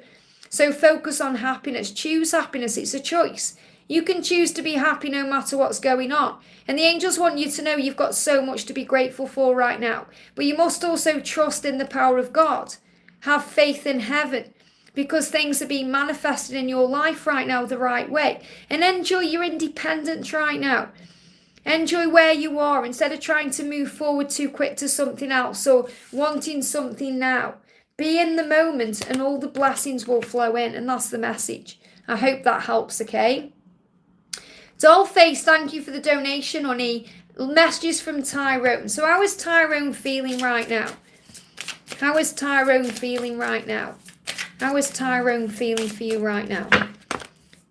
So focus on happiness. Choose happiness. It's a choice. You can choose to be happy no matter what's going on. And the angels want you to know you've got so much to be grateful for right now. But you must also trust in the power of God. Have faith in heaven. Because things are being manifested in your life right now the right way. And enjoy your independence right now. Enjoy where you are instead of trying to move forward too quick to something else or wanting something now. Be in the moment and all the blessings will flow in, and that's the message. I hope that helps, okay? Dollface, thank you for the donation, honey. Messages from Tyrone. So how is Tyrone feeling right now? How is Tyrone feeling right now? How is Tyrone feeling for you right now?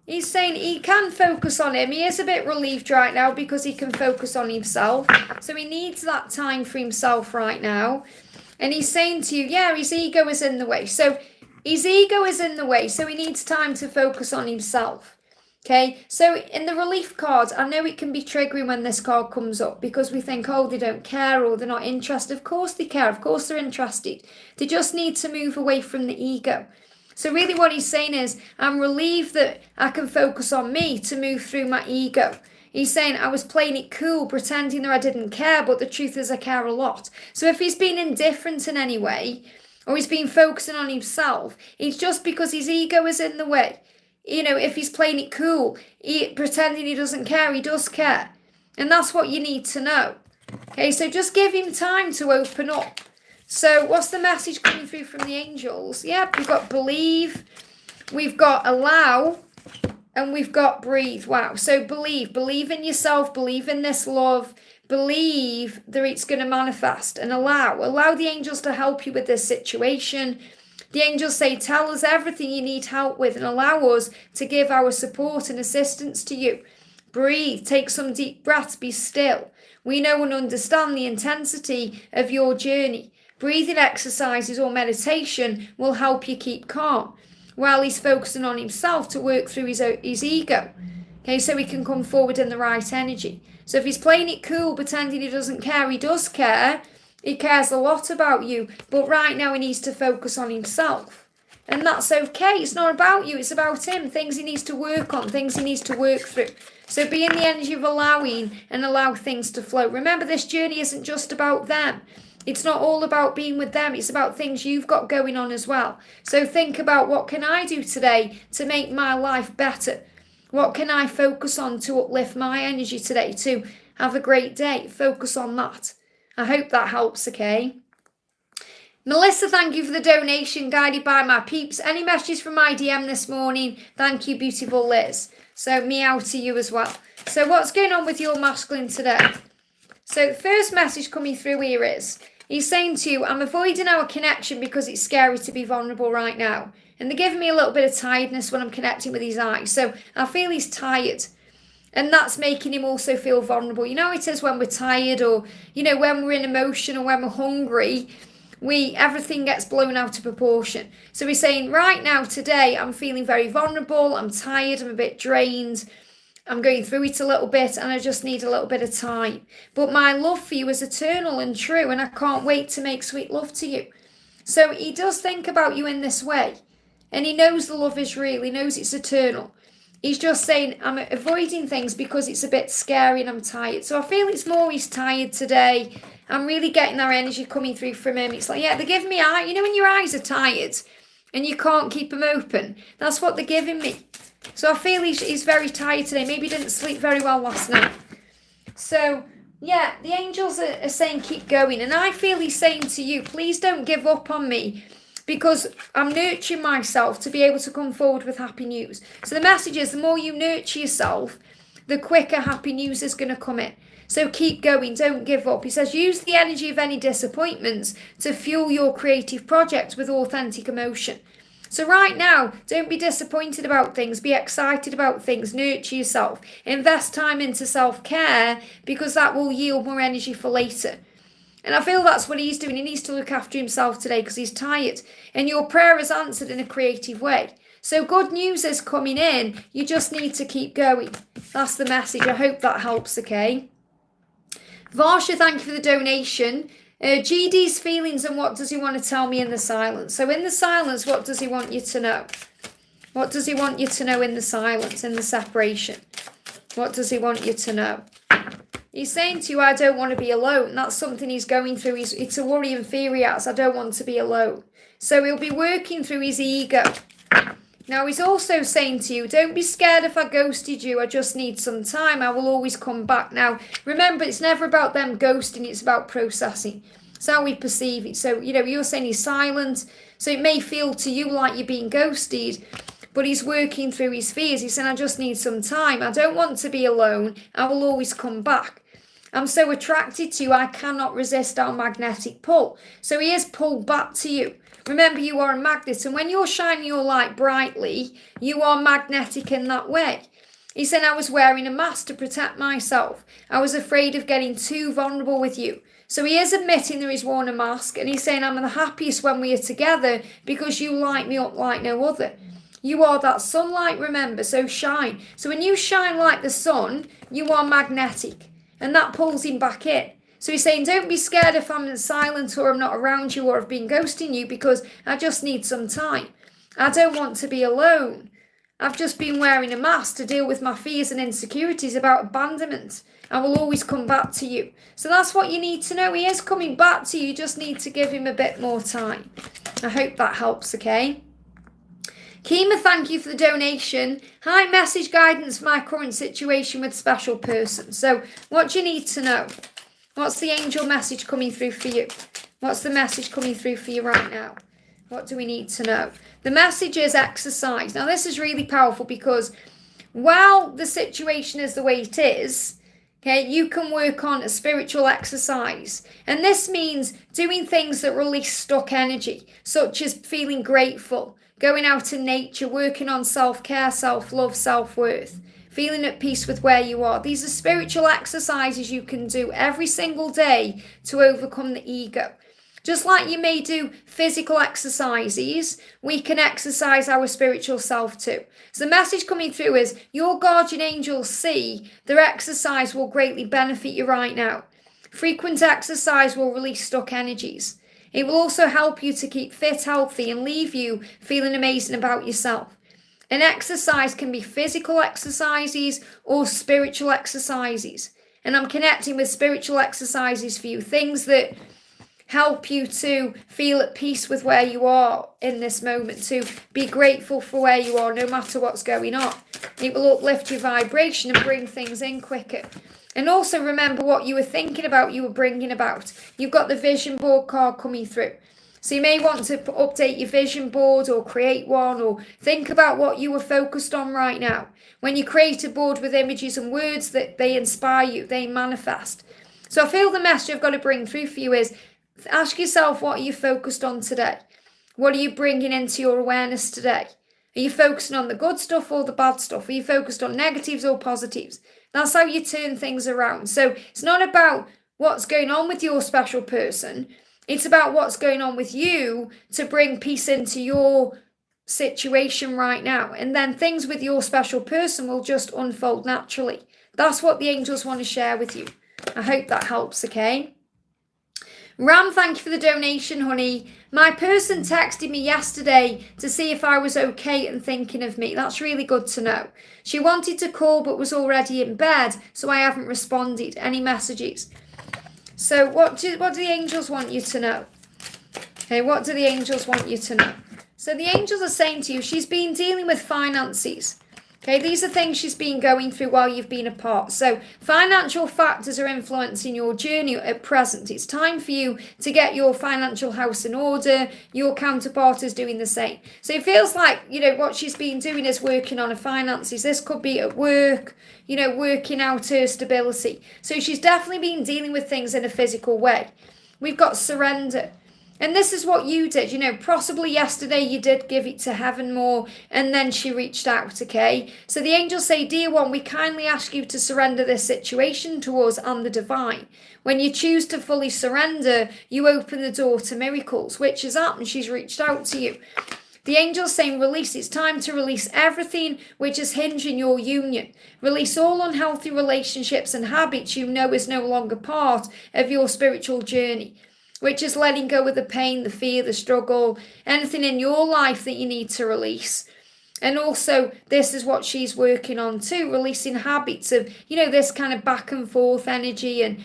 He's saying he can focus on him. He is a bit relieved right now because he can focus on himself. So he needs that time for himself right now. And he's saying to you, yeah, his ego is in the way. So his ego is in the way. So he needs time to focus on himself. Okay, so in the relief card, I know it can be triggering when this card comes up because we think, oh, they don't care or they're not interested. Of course they care. Of course they're interested. They just need to move away from the ego. So really what he's saying is, I'm relieved that I can focus on me to move through my ego. He's saying I was playing it cool, pretending that I didn't care, but the truth is I care a lot. So if he's been indifferent in any way, or he's been focusing on himself, it's just because his ego is in the way. You know, if he's playing it cool, pretending he doesn't care, he does care. And that's what you need to know. Okay, so just give him time to open up. So what's the message coming through from the angels? Yeah, we've got believe, we've got allow, and we've got breathe. Wow, so believe in yourself, believe in this love, believe that it's going to manifest, and allow the angels to help you with this situation. The angels say, tell us everything you need help with and allow us to give our support and assistance to you. Breathe, take some deep breaths, be still. We know and understand the intensity of your journey. Breathing exercises or meditation will help you keep calm while he's focusing on himself to work through his ego. Okay, so he can come forward in the right energy. So if he's playing it cool, pretending he doesn't care, he does care. He cares a lot about you, but right now he needs to focus on himself. And that's okay. It's not about you. It's about him. Things he needs to work on, things he needs to work through. So be in the energy of allowing and allow things to flow. Remember, this journey isn't just about them. It's not all about being with them. It's about things you've got going on as well. So think about, what can I do today to make my life better? What can I focus on to uplift my energy today, to have a great day? Focus on that. I hope that helps, okay? Melissa, thank you for the donation, guided by my peeps. Any messages from my DM this morning? Thank you, beautiful Liz. So meow to you as well. So what's going on with your masculine today? So the first message coming through here is, he's saying to you, I'm avoiding our connection because it's scary to be vulnerable right now. And they're giving me a little bit of tiredness when I'm connecting with his eyes. So I feel he's tired. And that's making him also feel vulnerable. You know, it is when we're tired, or, you know, when we're in emotion or when we're hungry, everything gets blown out of proportion. So he's saying, right now, today, I'm feeling very vulnerable. I'm tired. I'm a bit drained. I'm going through it a little bit and I just need a little bit of time. But my love for you is eternal and true, and I can't wait to make sweet love to you. So he does think about you in this way, and he knows the love is real. He knows it's eternal. He's just saying, I'm avoiding things because it's a bit scary and I'm tired. So I feel it's more he's tired today. I'm really getting that energy coming through from him. It's like, yeah, they're giving me eye. You know when your eyes are tired and you can't keep them open? That's what they're giving me. So I feel he's very tired today. Maybe he didn't sleep very well last night. So, yeah, the angels are saying keep going. And I feel he's saying to you, please don't give up on me, because I'm nurturing myself to be able to come forward with happy news. So the message is, the more you nurture yourself, the quicker happy news is going to come in. So keep going, don't give up. He says, use the energy of any disappointments to fuel your creative projects with authentic emotion. So right now, don't be disappointed about things, be excited about things, nurture yourself, invest time into self-care, because that will yield more energy for later. And I feel that's what he's doing. He needs to look after himself today because he's tired. And your prayer is answered in a creative way. So good news is coming in. You just need to keep going. That's the message. I hope that helps, okay? Varsha, thank you for the donation. GD's feelings and what does he want to tell me in the silence? So in the silence, what does he want you to know? What does he want you to know in the silence, in the separation? What does he want you to know? He's saying to you, I don't want to be alone. That's something he's going through. It's a worry and fear he has. I don't want to be alone. So he'll be working through his ego. Now he's also saying to you, don't be scared if I ghosted you. I just need some time. I will always come back. Now, remember, it's never about them ghosting. It's about processing. It's how we perceive it. So, you know, you're saying he's silent. So it may feel to you like you're being ghosted. but he's working through his fears. He's saying, I just need some time. I don't want to be alone. I will always come back. I'm so attracted to you, I cannot resist our magnetic pull. So he is pulled back to you. Remember, you are a magnet, and when you're shining your light brightly, you are magnetic in that way. He said, I was wearing a mask to protect myself. I was afraid of getting too vulnerable with you. So he is admitting that he's worn a mask, and he's saying, I'm the happiest when we are together because you light me up like no other. You are that sunlight, remember, so shine. So when you shine like the sun, you are magnetic, and that pulls him back in. So he's saying, don't be scared if I'm silent or I'm not around you or I've been ghosting you, because I just need some time. I don't want to be alone. I've just been wearing a mask to deal with my fears and insecurities about abandonment. I will always come back to you. So that's what you need to know. He is coming back to you. You just need to give him a bit more time. I hope that helps, okay? Kima, thank you for the donation. Hi, message guidance for my current situation with special person. So what do you need to know? What's the angel message coming through for you? What's the message coming through for you right now? What do we need to know? The message is exercise. Now, this is really powerful because while the situation is the way it is, okay, you can work on a spiritual exercise. And this means doing things that release stuck energy, such as feeling grateful, going out in nature, working on self-care, self-love, self-worth, feeling at peace with where you are. These are spiritual exercises you can do every single day to overcome the ego. Just like you may do physical exercises, we can exercise our spiritual self too. So the message coming through is your guardian angels see their exercise will greatly benefit you right now. Frequent exercise will release stuck energies. It will also help you to keep fit, healthy, and leave you feeling amazing about yourself. An exercise can be physical exercises or spiritual exercises. And I'm connecting with spiritual exercises for you, things that help you to feel at peace with where you are in this moment, to be grateful for where you are no matter what's going on. It will uplift your vibration and bring things in quicker. And also remember what you were thinking about, you were bringing about. You've got the vision board card coming through. So you may want to update your vision board or create one, or think about what you were focused on right now. When you create a board with images and words, that they inspire you, they manifest. So I feel the message I've got to bring through for you is, ask yourself, what are you focused on today? What are you bringing into your awareness today? Are you focusing on the good stuff or the bad stuff? Are you focused on negatives or positives? That's how you turn things around. So it's not about what's going on with your special person. It's about what's going on with you to bring peace into your situation right now. And then things with your special person will just unfold naturally. That's what the angels want to share with you. I hope that helps, okay? Ram, thank you for the donation, honey. My person texted me yesterday to see if I was okay and thinking of me. That's really good to know. She wanted to call but was already in bed, so I haven't responded. Any messages? So what do the angels want you to know? Okay, what do the angels want you to know? So the angels are saying to you, she's been dealing with finances. Okay, these are things she's been going through while you've been apart. So financial factors are influencing your journey at present. It's time for you to get your financial house in order. Your counterpart is doing the same. So it feels like, what she's been doing is working on her finances. This could be at work, working out her stability. So she's definitely been dealing with things in a physical way. We've got surrender. And this is what you did, possibly yesterday you did give it to heaven more, and then she reached out, okay? So the angels say, dear one, we kindly ask you to surrender this situation to us and the divine. When you choose to fully surrender, you open the door to miracles, which has happened. She's reached out to you. The angels saying, release. It's time to release everything which is hinging your union. Release all unhealthy relationships and habits you know is no longer part of your spiritual journey, which is letting go of the pain, the fear, the struggle, anything in your life that you need to release. And also, this is what she's working on too, releasing habits of, this kind of back and forth energy and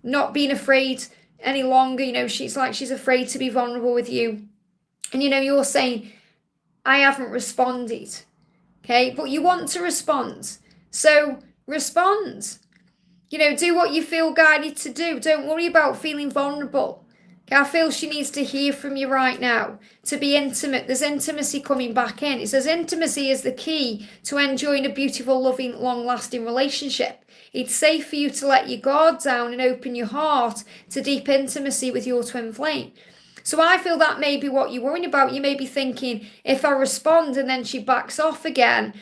not being afraid any longer. She's afraid to be vulnerable with you. And, you're saying, I haven't responded. Okay, but you want to respond. So respond. Do what you feel guided to do. Don't worry about feeling vulnerable. I feel she needs to hear from you right now, to be intimate. There's intimacy coming back in. It says intimacy is the key to enjoying a beautiful, loving, long-lasting relationship. It's safe for you to let your guard down and open your heart to deep intimacy with your twin flame. So I feel that may be what you're worrying about. You may be thinking, if I respond and then she backs off again,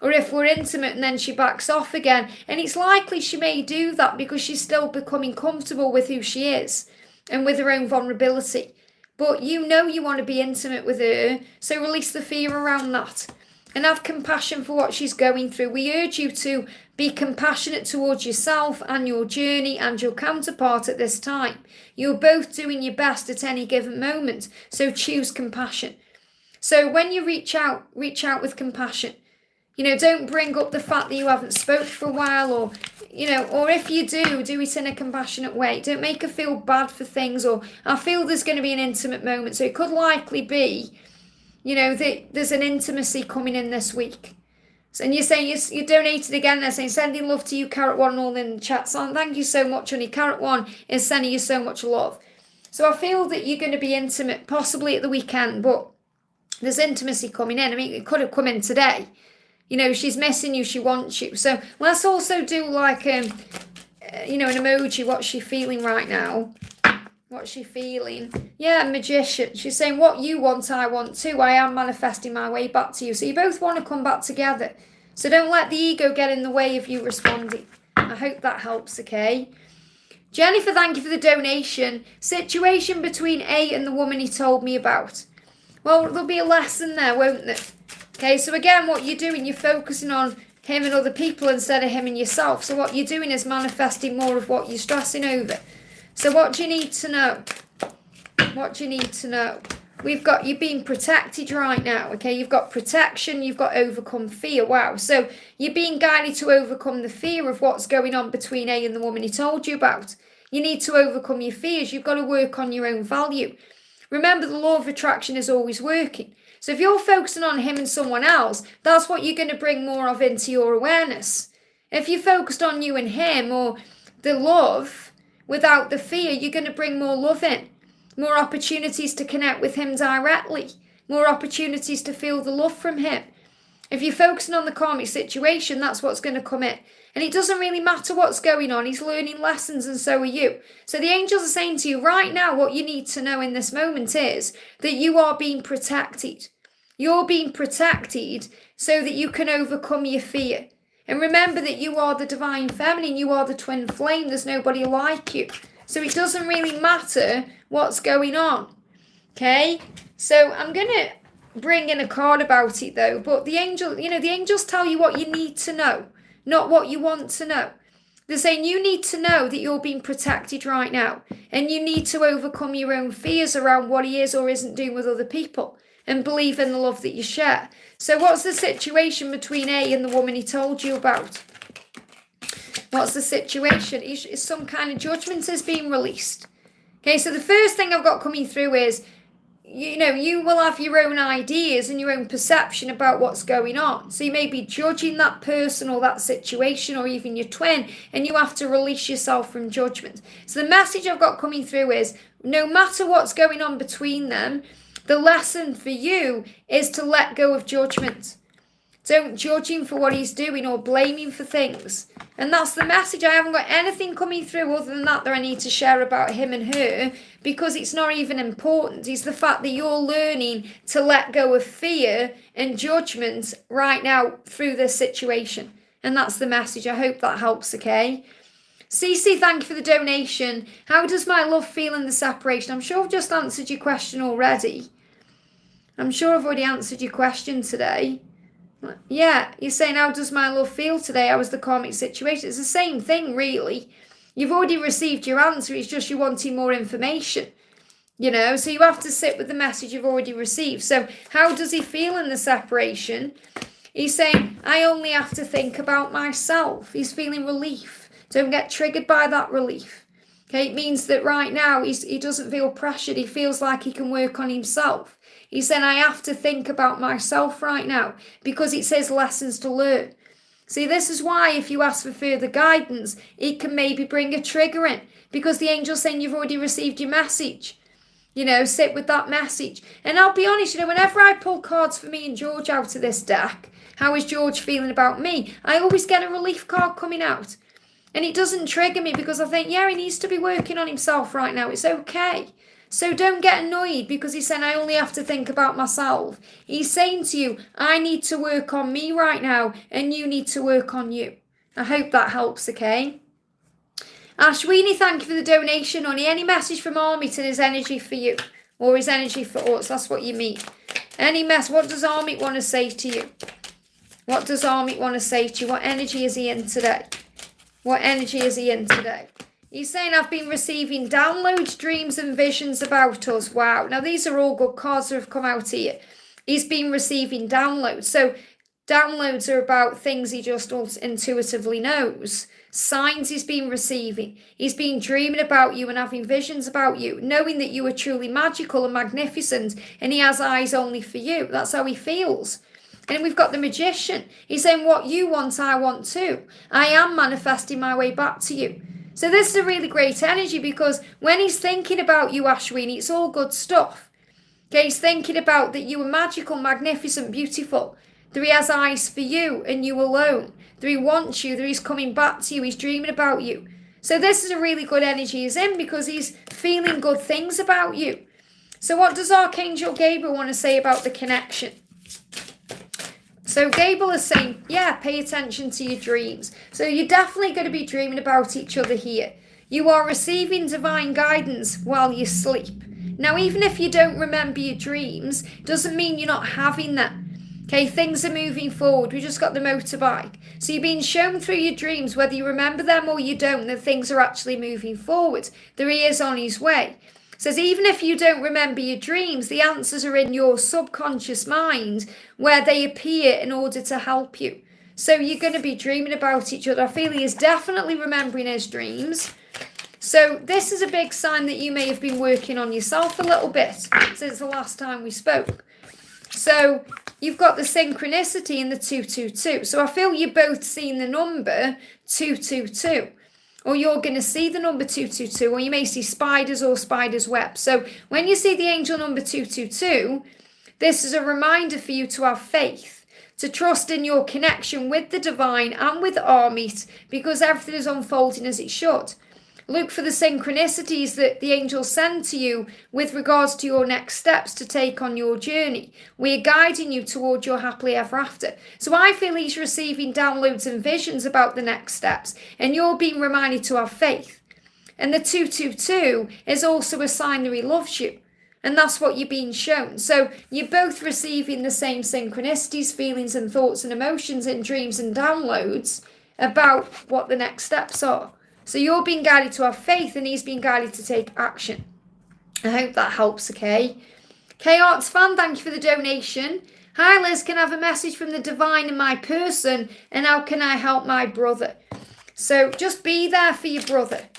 or if we're intimate and then she backs off again. And it's likely she may do that because she's still becoming comfortable with who she is and with her own vulnerability. But you know you want to be intimate with her, so release the fear around that and have compassion for what she's going through. We urge you to be compassionate towards yourself and your journey and your counterpart at this time. You're both doing your best at any given moment, so choose compassion. So when you reach out with compassion. Don't bring up the fact that you haven't spoke for a while, or if you do it in a compassionate way. Don't make her feel bad for things, or I feel there's going to be an intimate moment. So it could likely be, that there's an intimacy coming in this week. And you're saying you donated again. They're saying sending love to you, Carrot One, all in the chat. So thank you so much, honey. Carrot One is sending you so much love. So I feel that you're going to be intimate, possibly at the weekend, but there's intimacy coming in. I mean, it could have come in today. She's missing you, she wants you. So let's also do like, an emoji. What's she feeling right now? What's she feeling? Yeah, Magician. She's saying, what you want, I want too. I am manifesting my way back to you. So you both want to come back together. So don't let the ego get in the way of you responding. I hope that helps, okay? Jennifer, thank you for the donation. Situation between A and the woman he told me about. Well, there'll be a lesson there, won't there? Okay, so again, what you're doing, you're focusing on him and other people instead of him and yourself. So what you're doing is manifesting more of what you're stressing over. So what do you need to know? What do you need to know? You're being protected right now, okay? You've got protection, you've got overcome fear. Wow. So you're being guided to overcome the fear of what's going on between A and the woman he told you about. You need to overcome your fears. You've got to work on your own value. Remember, the law of attraction is always working. So if you're focusing on him and someone else, that's what you're going to bring more of into your awareness. If you're focused on you and him, or the love without the fear, you're going to bring more love in. More opportunities to connect with him directly. More opportunities to feel the love from him. If you're focusing on the karmic situation, that's what's going to come in. And it doesn't really matter what's going on. He's learning lessons, and so are you. So the angels are saying to you right now, what you need to know in this moment is that you are being protected. You're being protected so that you can overcome your fear. And remember that you are the divine feminine. You are the twin flame. There's nobody like you. So it doesn't really matter what's going on. Okay? So I'm going to bring in a card about it though. But the angels tell you what you need to know, not what you want to know. They're saying you need to know that you're being protected right now. And you need to overcome your own fears around what he is or isn't doing with other people. And believe in the love that you share. So what's the situation between A and the woman he told you about? What's the situation? Is some kind of judgment is being released. Okay, so the first thing I've got coming through is, you will have your own ideas and your own perception about what's going on. So you may be judging that person or that situation or even your twin, and you have to release yourself from judgment. So the message I've got coming through is, no matter what's going on between them, the lesson for you is to let go of judgment. Don't judge him for what he's doing or blame him for things. And that's the message. I haven't got anything coming through other than that I need to share about him and her, because it's not even important. It's the fact that you're learning to let go of fear and judgment right now through this situation. And that's the message. I hope that helps, okay? Cece, thank you for the donation. How does my love feel in the separation? I'm sure I've just answered your question already. I'm sure I've already answered your question today. Yeah, you're saying, how does my love feel today? How was the karmic situation? It's the same thing, really. You've already received your answer. It's just you're wanting more information. So you have to sit with the message you've already received. So how does he feel in the separation? He's saying, I only have to think about myself. He's feeling relief. Don't get triggered by that relief. Okay, it means that right now he doesn't feel pressured. He feels like he can work on himself. He said, I have to think about myself right now, because it says lessons to learn. See, this is why if you ask for further guidance, it can maybe bring a trigger in, because the angel's saying you've already received your message. Sit with that message. And I'll be honest, whenever I pull cards for me and George out of this deck, how is George feeling about me? I always get a relief card coming out. And it doesn't trigger me because I think, yeah, he needs to be working on himself right now. It's okay. So don't get annoyed because he's saying I only have to think about myself. He's saying to you, I need to work on me right now and you need to work on you. I hope that helps, okay? Ashwini, thank you for the donation, honey. Any message from Armit and his energy for you? Or his energy for us? That's what you mean. What does Armit want to say to you? What does Armit want to say to you? What energy is he in today? What energy is he in today? He's saying, I've been receiving downloads, dreams and visions about us. Wow. Now, these are all good cards that have come out here. He's been receiving downloads. So, downloads are about things he just intuitively knows. Signs he's been receiving. He's been dreaming about you and having visions about you, knowing that you are truly magical and magnificent, and he has eyes only for you. That's how he feels. And we've got the Magician. He's saying, what you want, I want too. I am manifesting my way back to you. So this is a really great energy because when he's thinking about you, Ashwini, it's all good stuff. Okay, he's thinking about that you are magical, magnificent, beautiful. That he has eyes for you and you alone. That he wants you, that he's coming back to you, he's dreaming about you. So this is a really good energy he's in because he's feeling good things about you. So what does Archangel Gabriel want to say about the connection? So Gabriel is saying, yeah, pay attention to your dreams. So you're definitely going to be dreaming about each other here. You are receiving divine guidance while you sleep. Now, even if you don't remember your dreams, doesn't mean you're not having them. Okay, things are moving forward. We just got the motorbike. So you're being shown through your dreams, whether you remember them or you don't, that things are actually moving forward. That he is on his way. It says even if you don't remember your dreams, the answers are in your subconscious mind where they appear in order to help you. So you're going to be dreaming about each other. I feel he is definitely remembering his dreams. So this is a big sign that you may have been working on yourself a little bit since the last time we spoke. So you've got the synchronicity in the 222. So I feel you're both seeing the number 222. Or you're going to see the number 222. Or you may see spiders or spider's web. So when you see the angel number 222, this is a reminder for you to have faith. To trust in your connection with the divine and with Armit. Because everything is unfolding as it should. Look for the synchronicities that the angels send to you with regards to your next steps to take on your journey. We're guiding you toward your happily ever after. So I feel he's receiving downloads and visions about the next steps, and you're being reminded to have faith. And the 222 is also a sign that he loves you. And that's what you're being shown. So you're both receiving the same synchronicities, feelings and thoughts and emotions and dreams and downloads about what the next steps are. So you're being guided to have faith and he's being guided to take action. I hope that helps, okay? K-Arts fan, thank you for the donation. Hi Liz, can I have a message from the divine in my person and how can I help my brother? So just be there for your brother.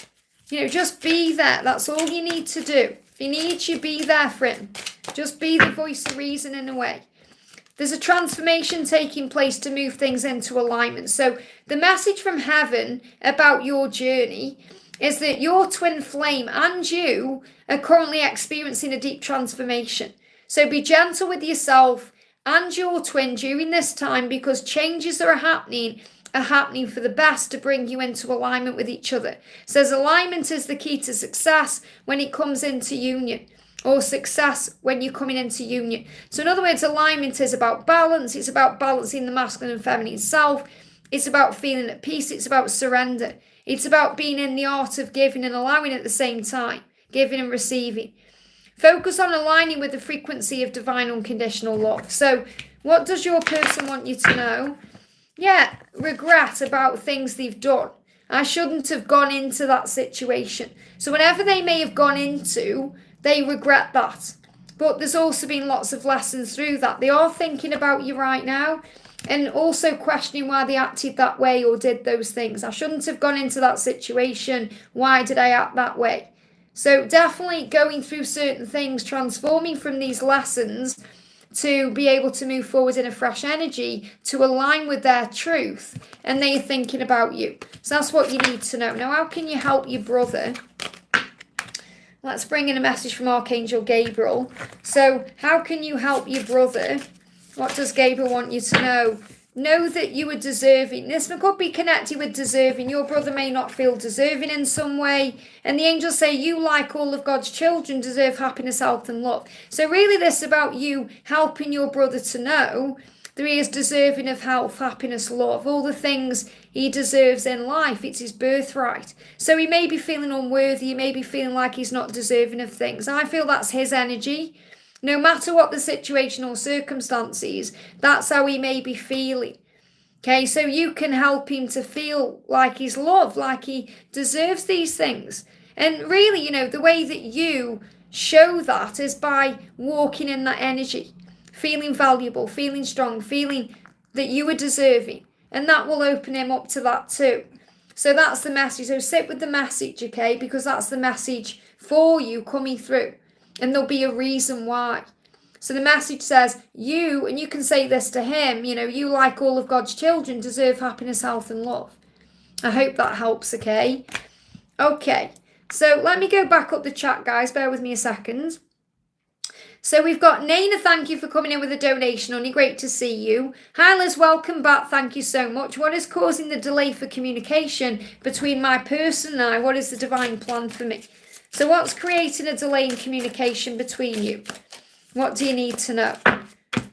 Just be there. That's all you need to do. If he needs you, be there for him. Just be the voice of reason in a way. There's a transformation taking place to move things into alignment. So the message from heaven about your journey is that your twin flame and you are currently experiencing a deep transformation. So be gentle with yourself and your twin during this time because changes that are happening for the best to bring you into alignment with each other. It says alignment is the key to success when it comes into union. Or success when you're coming into union. So in other words, alignment is about balance. It's about balancing the masculine and feminine self. It's about feeling at peace. It's about surrender. It's about being in the art of giving and allowing at the same time. Giving and receiving. Focus on aligning with the frequency of divine unconditional love. So what does your person want you to know? Yeah, regret about things they've done. I shouldn't have gone into that situation. So whenever they may have gone into, they regret that. But there's also been lots of lessons through that. They are thinking about you right now and also questioning why they acted that way or did those things. I shouldn't have gone into that situation. Why did I act that way? So definitely going through certain things, transforming from these lessons to be able to move forward in a fresh energy to align with their truth. And they're thinking about you. So that's what you need to know. Now, how can you help your brother? Let's bring in a message from Archangel Gabriel. So how can you help your brother? What does Gabriel want you to know? Know that you are deserving. This could be connected with deserving. Your brother may not feel deserving in some way. And the angels say you, like all of God's children, deserve happiness, health and love. So really this is about you helping your brother to know that he is deserving of health, happiness, love, all the things he deserves in life. It's his birthright. So he may be feeling unworthy. He may be feeling like he's not deserving of things. I feel that's his energy. No matter what the situation or circumstances, that's how he may be feeling. Okay, so you can help him to feel like he's loved, like he deserves these things. And really, the way that you show that is by walking in that energy, feeling valuable, feeling strong, feeling that you are deserving. And that will open him up to that too. So that's the message. So sit with the message, okay, because that's the message for you coming through. And there'll be a reason why. So the message says, you, and you can say this to him, you, like all of God's children, deserve happiness, health and love. I hope that helps, okay? Okay, so let me go back up the chat, guys. Bear with me a second. So we've got Naina, thank you for coming in with a donation, honey. Great to see you. Hi, Liz, welcome back. Thank you so much. What is causing the delay for communication between my person and I? What is the divine plan for me? So what's creating a delay in communication between you? What do you need to know?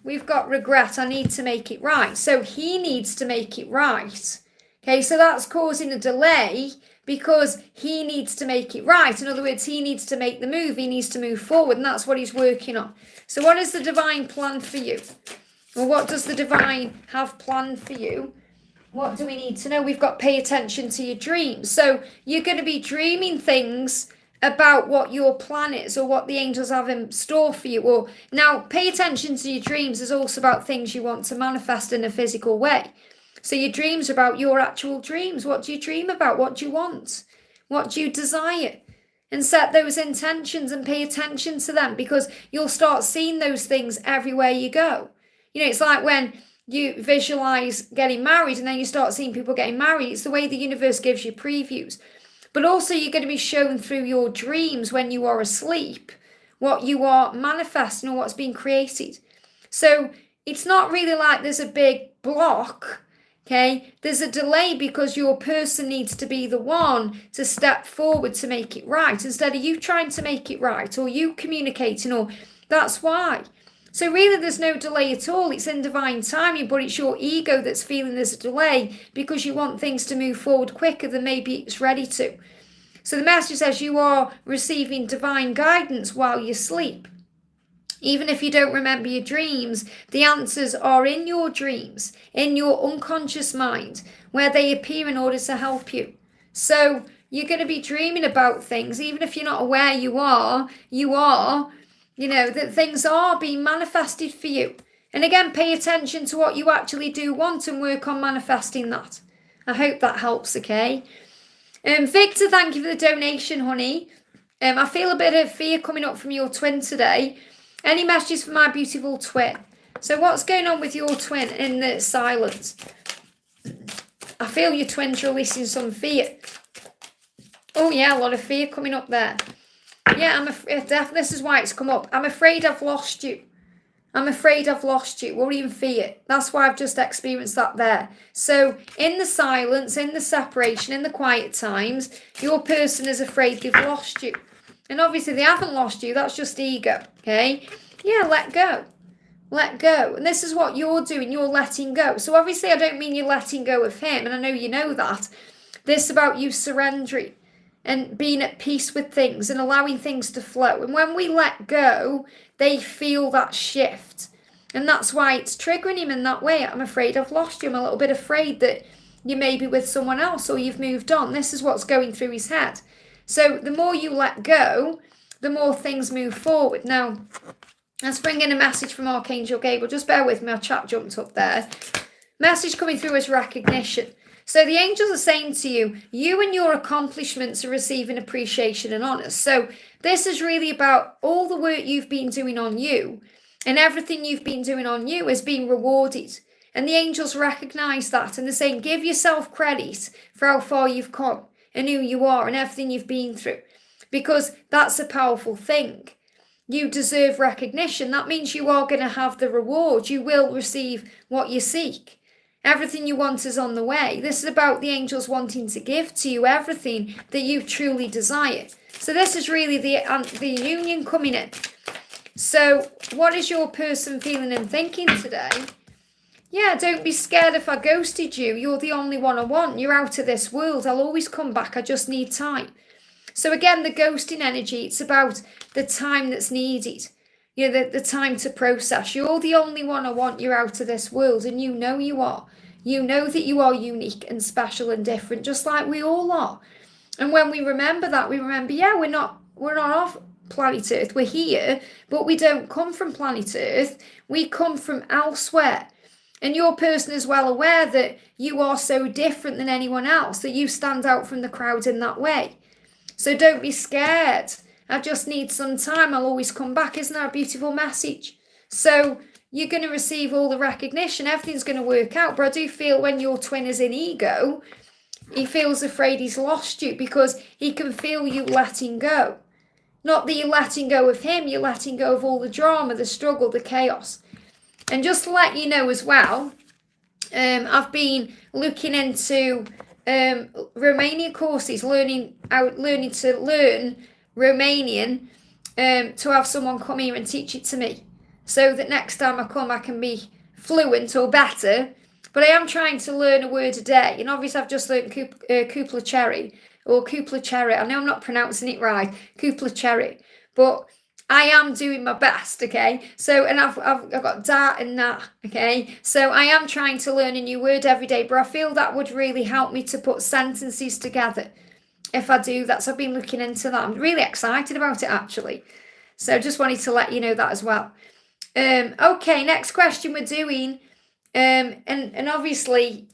We've got regret. I need to make it right. So he needs to make it right. Okay, so that's causing a delay because he needs to make it right. In other words, he needs to make the move. He needs to move forward, and that's what he's working on. So what is the divine plan for you? Well, what does the divine have planned for you? What do we need to know? We've got pay attention to your dreams. So you're going to be dreaming things about what your plan is or what the angels have in store for you. Or now pay attention to your dreams is also about things you want to manifest in a physical way. So your dreams are about your actual dreams. What do you dream about? What do you want? What do you desire? And set those intentions and pay attention to them, because you'll start seeing those things everywhere you go. It's like when you visualize getting married and then you start seeing people getting married. It's the way the universe gives you previews. But also you're going to be shown through your dreams when you are asleep what you are manifesting or what's being created. So it's not really like there's a big block, okay? There's a delay because your person needs to be the one to step forward to make it right, instead of you trying to make it right or you communicating, or that's why. So really there's no delay at all. It's in divine timing, but it's your ego that's feeling there's a delay because you want things to move forward quicker than maybe it's ready to. So the message says you are receiving divine guidance while you sleep. Even if you don't remember your dreams, the answers are in your dreams, in your unconscious mind, where they appear in order to help you. So you're going to be dreaming about things, even if you're not aware you are, that things are being manifested for you. And again, pay attention to what you actually do want and work on manifesting that. I hope that helps, okay? Victor, thank you for the donation, honey. I feel a bit of fear coming up from your twin today. Any messages for my beautiful twin? So what's going on with your twin in the silence? I feel your twin's releasing some fear. Oh yeah, a lot of fear coming up there. Yeah, I'm afraid. This is why it's come up. I'm afraid I've lost you. I'm afraid I've lost you. Worry and fear. That's why I've just experienced that there. So in the silence, in the separation, in the quiet times, your person is afraid they've lost you. And obviously they haven't lost you. That's just ego. Okay? Yeah, let go. Let go. And this is what you're doing. You're letting go. So obviously I don't mean you're letting go of him. And I know you know that. This is about you surrendering and being at peace with things and allowing things to flow. And when we let go, they feel that shift. And that's why it's triggering him in that way. I'm afraid I've lost you. I'm a little bit afraid that you may be with someone else or you've moved on. This is what's going through his head. So the more you let go, the more things move forward. Now, let's bring in a message from Archangel Gabriel. Just bear with me. Our chat jumped up there. Message coming through as recognition. So the angels are saying to you, you and your accomplishments are receiving appreciation and honor. So this is really about all the work you've been doing on you, and everything you've been doing on you is being rewarded. And the angels recognize that, and they're saying, give yourself credit for how far you've come and who you are and everything you've been through. because that's a powerful thing. You deserve recognition. That means you are going to have the reward. You will receive what you seek. Everything you want is on the way. This is about the angels wanting to give to you everything that you truly desire. So this is really the union coming in. So what is your person feeling and thinking today? Yeah, don't be scared if I ghosted you. You're the only one I want. You're out of this world. I'll always come back. I just need time. So again, the ghosting energy, it's about the time that's needed. You know, the time to process. You're the only one I want. You're out of this world, and you know you are. You know that you are unique and special and different, just like we all are. And when we remember that, we remember, yeah, we're not off planet Earth. We're here, but we don't come from planet Earth. We come from elsewhere. And your person is well aware that you are so different than anyone else, that you stand out from the crowd in that way. So don't be scared. I just need some time. I'll always come back. Isn't that a beautiful message? So you're going to receive all the recognition. Everything's going to work out. But I do feel when your twin is in ego, he feels afraid he's lost you because he can feel you letting go. Not that you're letting go of him. You're letting go of all the drama, the struggle, the chaos. And just to let you know as well, I've been looking into Romanian courses, learning to learn Romanian, to have someone come here and teach it to me, so that next time I come I can be fluent or better. But I am trying to learn a word a day, and obviously I've just learned kupla cherry. I know I'm not pronouncing it right, kupla cherry, but I am doing my best, okay? So, and I've got that and that, okay? So I am trying to learn a new word every day, but I feel that would really help me to put sentences together if I do that. So I've been looking into that. I'm really excited about it, actually. So just wanted to let you know that as well. Okay, next question we're doing. And obviously,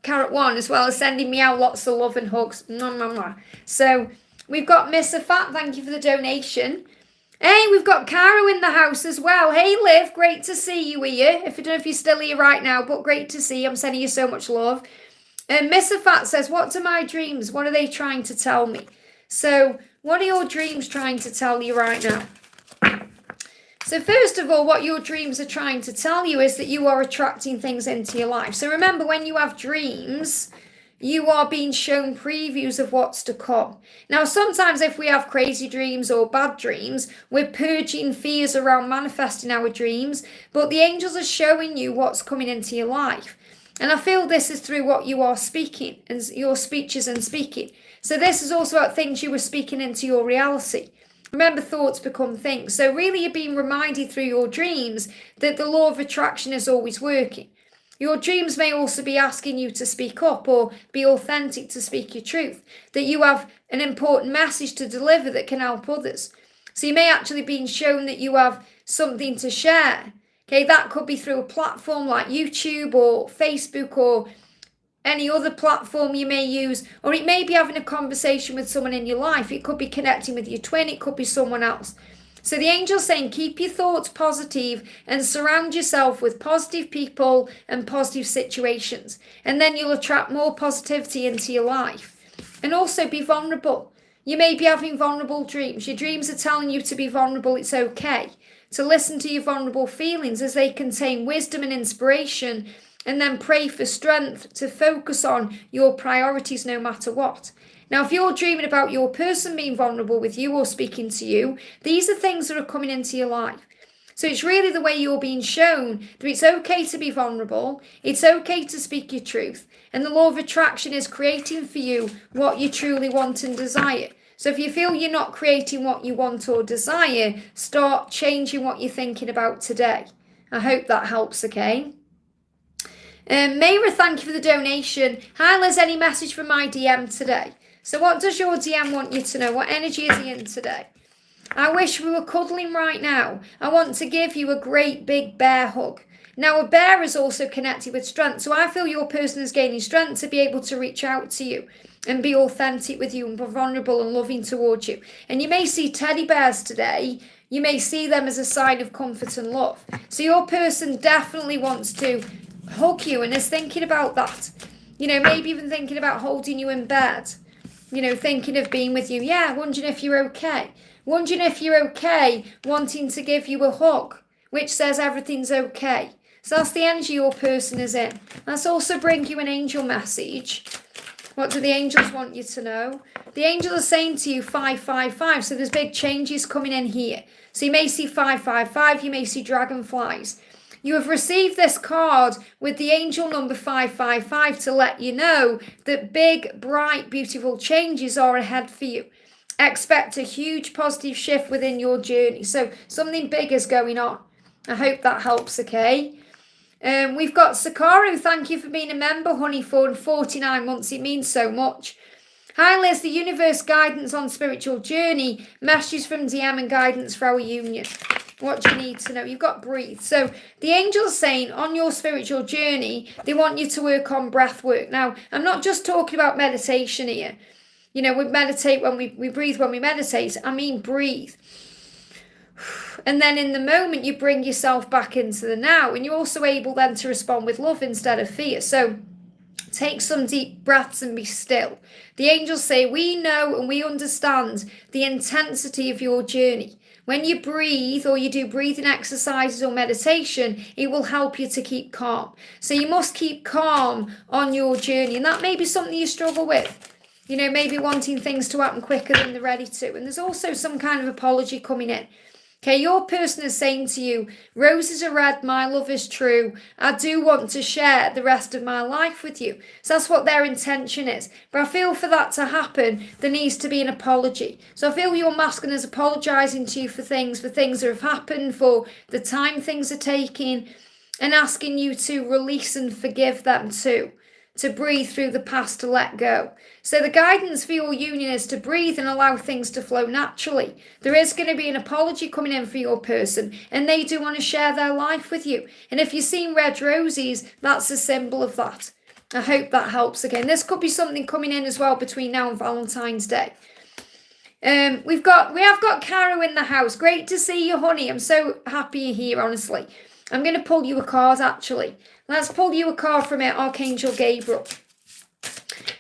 Carrot One as well is sending me out lots of love and hugs. Mwah, mwah, mwah. So we've got Miss Afat, thank you for the donation. Hey, we've got Caro in the house as well. Hey, Liv, great to see you here. If I don't know if you're still here right now, but great to see you. I'm sending you so much love. And Miss Afat says, what are my dreams? What are they trying to tell me? So what are your dreams trying to tell you right now? So first of all, what your dreams are trying to tell you is that you are attracting things into your life. So remember, when you have dreams, you are being shown previews of what's to come. Now, sometimes if we have crazy dreams or bad dreams, we're purging fears around manifesting our dreams, but the angels are showing you what's coming into your life. And I feel this is through what you are speaking and your speeches and speaking. So this is also about things you were speaking into your reality. Remember, thoughts become things. So really you're being reminded through your dreams that the law of attraction is always working. Your dreams may also be asking you to speak up or be authentic, to speak your truth, that you have an important message to deliver that can help others. So you may actually be shown that you have something to share. Okay, that could be through a platform like YouTube or Facebook or any other platform you may use, or it may be having a conversation with someone in your life. It could be connecting with your twin, it could be someone else. So the angel's saying keep your thoughts positive and surround yourself with positive people and positive situations. And then you'll attract more positivity into your life. And also be vulnerable. You may be having vulnerable dreams. Your dreams are telling you to be vulnerable. It's okay to listen to your vulnerable feelings as they contain wisdom and inspiration, and then pray for strength to focus on your priorities no matter what. Now, if you're dreaming about your person being vulnerable with you or speaking to you, these are things that are coming into your life. So it's really the way you're being shown that it's okay to be vulnerable, it's okay to speak your truth, and the law of attraction is creating for you what you truly want and desire. So if you feel you're not creating what you want or desire, start changing what you're thinking about today. I hope that helps, okay? Mayra, thank you for the donation. Hi, Liz, any message from my DM today? So what does your DM want you to know? What energy is he in today? I wish we were cuddling right now. I want to give you a great big bear hug. Now, a bear is also connected with strength. So I feel your person is gaining strength to be able to reach out to you and be authentic with you and be vulnerable and loving towards you. And you may see teddy bears today. You may see them as a sign of comfort and love. So your person definitely wants to hug you and is thinking about that. You know, maybe even thinking about holding you in bed. thinking of being with you. Yeah, wondering if you're okay. Wondering if you're okay, wanting to give you a hug, which says everything's okay. So that's the energy your person is in. Let's also bring you an angel message. What do the angels want you to know? The angels are saying to you 555. So there's big changes coming in here. So you may see 555. You may see dragonflies. You have received this card with the angel number 555 to let you know that big, bright, beautiful changes are ahead for you. Expect a huge positive shift within your journey. So something big is going on. I hope that helps, okay? We've got Sakaru. Thank you for being a member, honey, for 49 months. It means so much. Hi, Liz. The universe guidance on spiritual journey. Messages from DM and guidance for our union. What do you need to know? You've got breathe. So the angels saying on your spiritual journey, they want you to work on breath work. Now, I'm not just talking about meditation here. We meditate when we breathe when we meditate. I mean breathe. And then in the moment, you bring yourself back into the now. And you're also able then to respond with love instead of fear. So take some deep breaths and be still. The angels say, we know and we understand the intensity of your journey. When you breathe or you do breathing exercises or meditation, it will help you to keep calm. So you must keep calm on your journey. And that may be something you struggle with. Maybe wanting things to happen quicker than they're ready to. And there's also some kind of apology coming in. Okay, your person is saying to you, roses are red, my love is true. I do want to share the rest of my life with you. So that's what their intention is. But I feel for that to happen, there needs to be an apology. So I feel your masculine is apologising to you for things that have happened, for the time things are taking, and asking you to release and forgive them too. To breathe through the past, to let go. So the guidance for your union is to breathe and allow things to flow naturally. There is going to be an apology coming in for your person, and they do want to share their life with you. And if you've seen red roses, that's a symbol of that. I hope that helps again. This could be something coming in as well between now and Valentine's Day. We have got Caro in the house. Great to see you, honey. I'm so happy you're here, honestly. I'm going to pull you a card, actually. Let's pull you a card from it, Archangel Gabriel.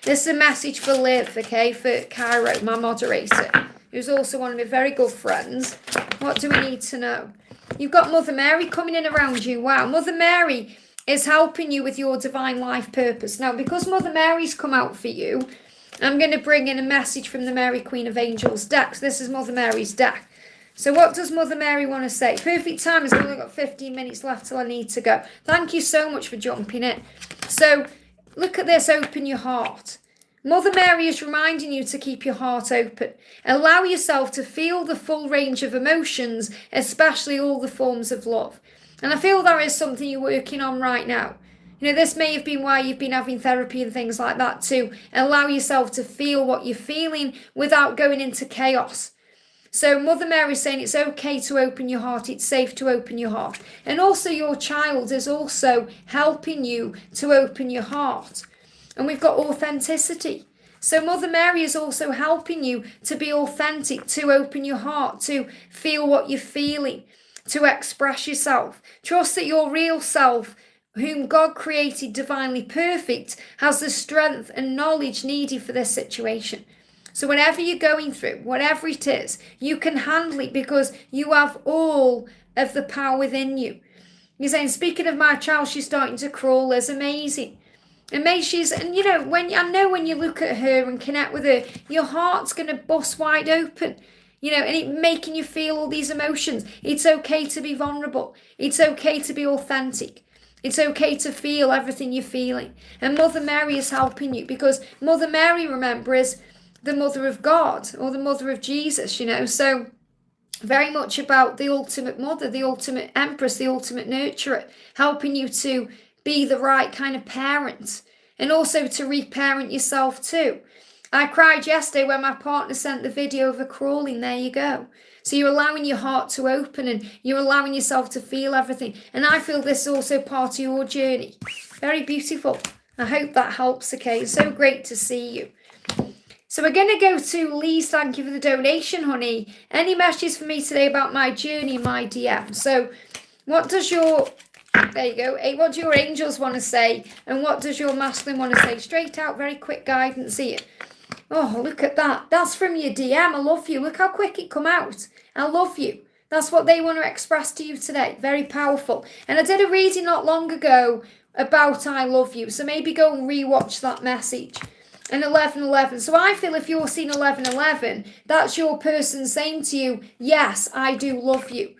This is a message for Liv, okay, for Cairo, my moderator, who's also one of my very good friends. What do we need to know? You've got Mother Mary coming in around you. Wow, Mother Mary is helping you with your divine life purpose. Now, because Mother Mary's come out for you, I'm going to bring in a message from the Mary Queen of Angels deck. So this is Mother Mary's deck. So what does Mother Mary want to say? Perfect time. I've only got 15 minutes left till I need to go. Thank you so much for jumping in. So look at this. Open your heart. Mother Mary is reminding you to keep your heart open. Allow yourself to feel the full range of emotions, especially all the forms of love. And I feel that is something you're working on right now. This may have been why you've been having therapy and things like that, to allow yourself to feel what you're feeling without going into chaos. So Mother Mary is saying it's okay to open your heart. It's safe to open your heart. And also your child is also helping you to open your heart. And we've got authenticity. So Mother Mary is also helping you to be authentic, to open your heart, to feel what you're feeling, to express yourself. Trust that your real self, whom God created divinely perfect, has the strength and knowledge needed for this situation. So whatever you're going through, whatever it is, you can handle it because you have all of the power within you. You're saying, speaking of my child, she's starting to crawl. Is amazing. And when you look at her and connect with her, your heart's going to bust wide open. And it making you feel all these emotions. It's okay to be vulnerable. It's okay to be authentic. It's okay to feel everything you're feeling. And Mother Mary is helping you because Mother Mary, remember, is the mother of God or the mother of Jesus, So very much about the ultimate mother, the ultimate empress, the ultimate nurturer, helping you to be the right kind of parent and also to reparent yourself too. I cried yesterday when my partner sent the video of her crawling. There you go. So you're allowing your heart to open and you're allowing yourself to feel everything. And I feel this is also part of your journey. Very beautiful. I hope that helps, okay? It's so great to see you. So we're going to go to Lee's. Thank you for the donation, honey. Any messages for me today about my journey, my DM? So what does your... There you go. What do your angels want to say? And what does your masculine want to say? Straight out, very quick guidance here. Oh, look at that. That's from your DM. I love you. Look how quick it come out. I love you. That's what they want to express to you today. Very powerful. And I did a reading not long ago about I love you. So maybe go and rewatch that message. And 1111. So I feel if you're seeing 1111, that's your person saying to you, yes, I do love you.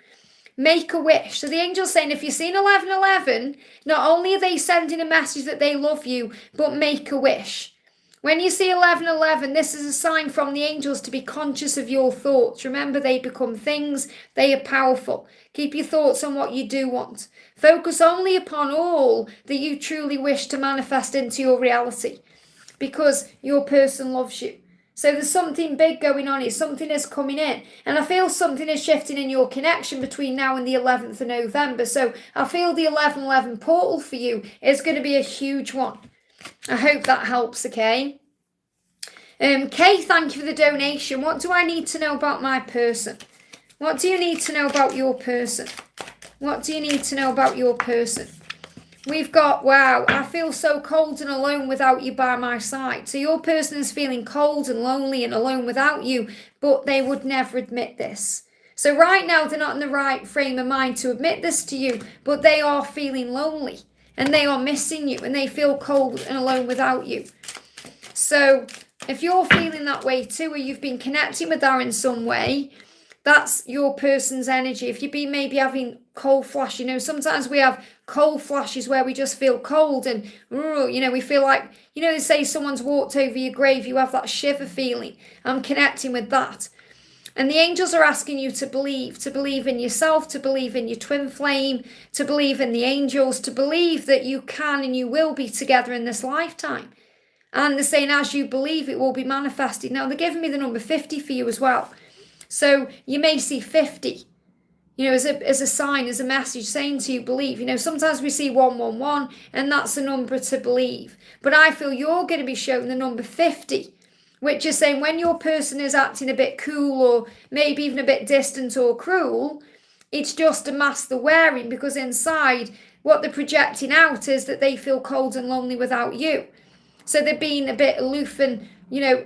Make a wish. So the angel's saying if you're seeing 1111, not only are they sending a message that they love you, but make a wish. When you see 1111, this is a sign from the angels to be conscious of your thoughts. Remember, they become things. They are powerful. Keep your thoughts on what you do want. Focus only upon all that you truly wish to manifest into your reality, because your person loves you. So there's something big going on here. Something is coming in. And I feel something is shifting in your connection between now and the 11th of November. So I feel the 1111 portal for you is going to be a huge one. I hope that helps, okay? Kay, thank you for the donation. What do I need to know about my person? What do you need to know about your person? What do you need to know about your person? We've got, wow, I feel so cold and alone without you by my side. So your person is feeling cold and lonely and alone without you, but they would never admit this. So right now, they're not in the right frame of mind to admit this to you, but they are feeling lonely and they are missing you and they feel cold and alone without you. So if you're feeling that way too, or you've been connecting with her in some way, that's your person's energy. If you've been maybe having cold flash, sometimes we have cold flashes where we just feel cold and, we feel like, they say someone's walked over your grave, you have that shiver feeling. I'm connecting with that. And the angels are asking you to believe in yourself, to believe in your twin flame, to believe in the angels, to believe that you can and you will be together in this lifetime. And they're saying as you believe, it will be manifested. Now, they're giving me the number 50 for you as well. So you may see 50, as a sign, as a message saying to you, believe. Sometimes we see 111 and that's a number to believe. But I feel you're going to be shown the number 50, which is saying when your person is acting a bit cool or maybe even a bit distant or cruel, it's just a mask they're wearing, because inside what they're projecting out is that they feel cold and lonely without you. So they're being a bit aloof and,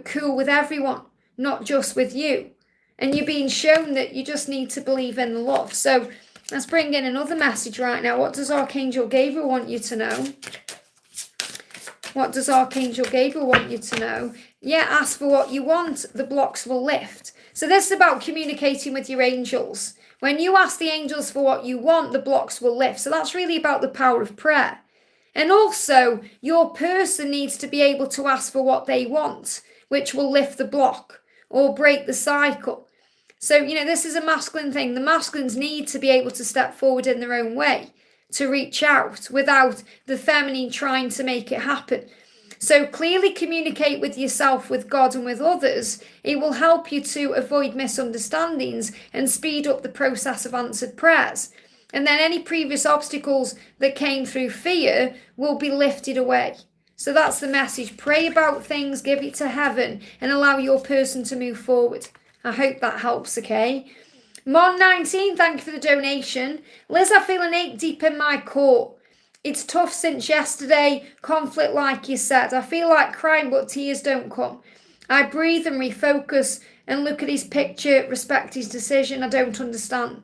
cool with everyone, not just with you. And you're being shown that you just need to believe in the love. So let's bring in another message right now. What does Archangel Gabriel want you to know? What does Archangel Gabriel want you to know? Yeah, ask for what you want. The blocks will lift. So this is about communicating with your angels. When you ask the angels for what you want, the blocks will lift. So that's really about the power of prayer. And also, your person needs to be able to ask for what they want, which will lift the block or break the cycle. So, this is a masculine thing. The masculines need to be able to step forward in their own way, to reach out without the feminine trying to make it happen. So clearly communicate with yourself, with God and with others. It will help you to avoid misunderstandings and speed up the process of answered prayers. And then any previous obstacles that came through fear will be lifted away. So that's the message. Pray about things, give it to heaven, and allow your person to move forward. I hope that helps, okay? Mon19, thank you for the donation. Liz, I feel an ache deep in my core. It's tough since yesterday, conflict like you said. I feel like crying, but tears don't come. I breathe and refocus and look at his picture, respect his decision. I don't understand.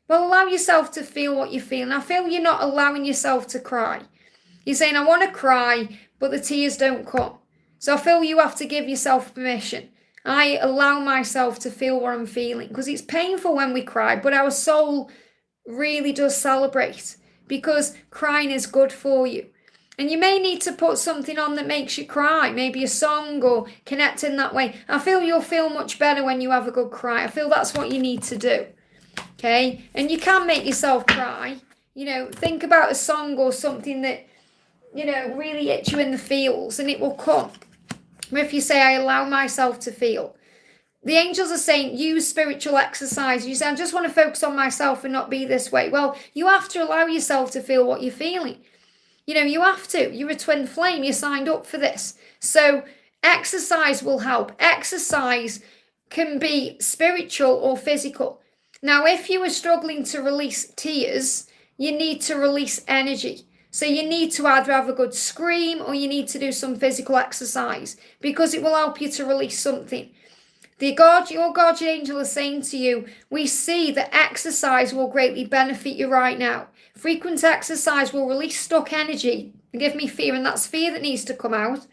Well, allow yourself to feel what you're feeling. I feel you're not allowing yourself to cry. You're saying, I want to cry, but the tears don't come. So I feel you have to give yourself permission. I allow myself to feel what I'm feeling, because it's painful when we cry, but our soul really does celebrate, because crying is good for you. And you may need to put something on that makes you cry, maybe a song or connect in that way. I feel you'll feel much better when you have a good cry. I feel that's what you need to do. Okay? And you can make yourself cry. Think about a song or something that, really hits you in the feels, and it will come. If you say, I allow myself to feel. The angels are saying, use spiritual exercise. You say, I just want to focus on myself and not be this way. Well, you have to allow yourself to feel what you're feeling. You have to. You're a twin flame. You signed up for this. So exercise will help. Exercise can be spiritual or physical. Now, if you are struggling to release tears, you need to release energy. So you need to either have a good scream or you need to do some physical exercise because it will help you to release something. Your guardian angel is saying to you, we see that exercise will greatly benefit you right now. Frequent exercise will release stuck energy and give me fear, and that's fear that needs to come out.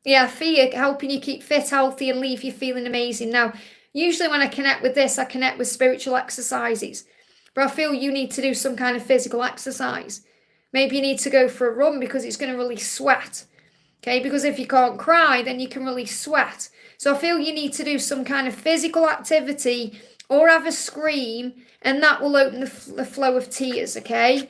Yeah, fear helping you keep fit, healthy, and leave you feeling amazing. Now, usually when I connect with this, I connect with spiritual exercises. But I feel you need to do some kind of physical exercise. Maybe you need to go for a run because it's going to release sweat. Okay, because if you can't cry, then you can release sweat. So I feel you need to do some kind of physical activity or have a scream, and that will open the flow of tears, okay?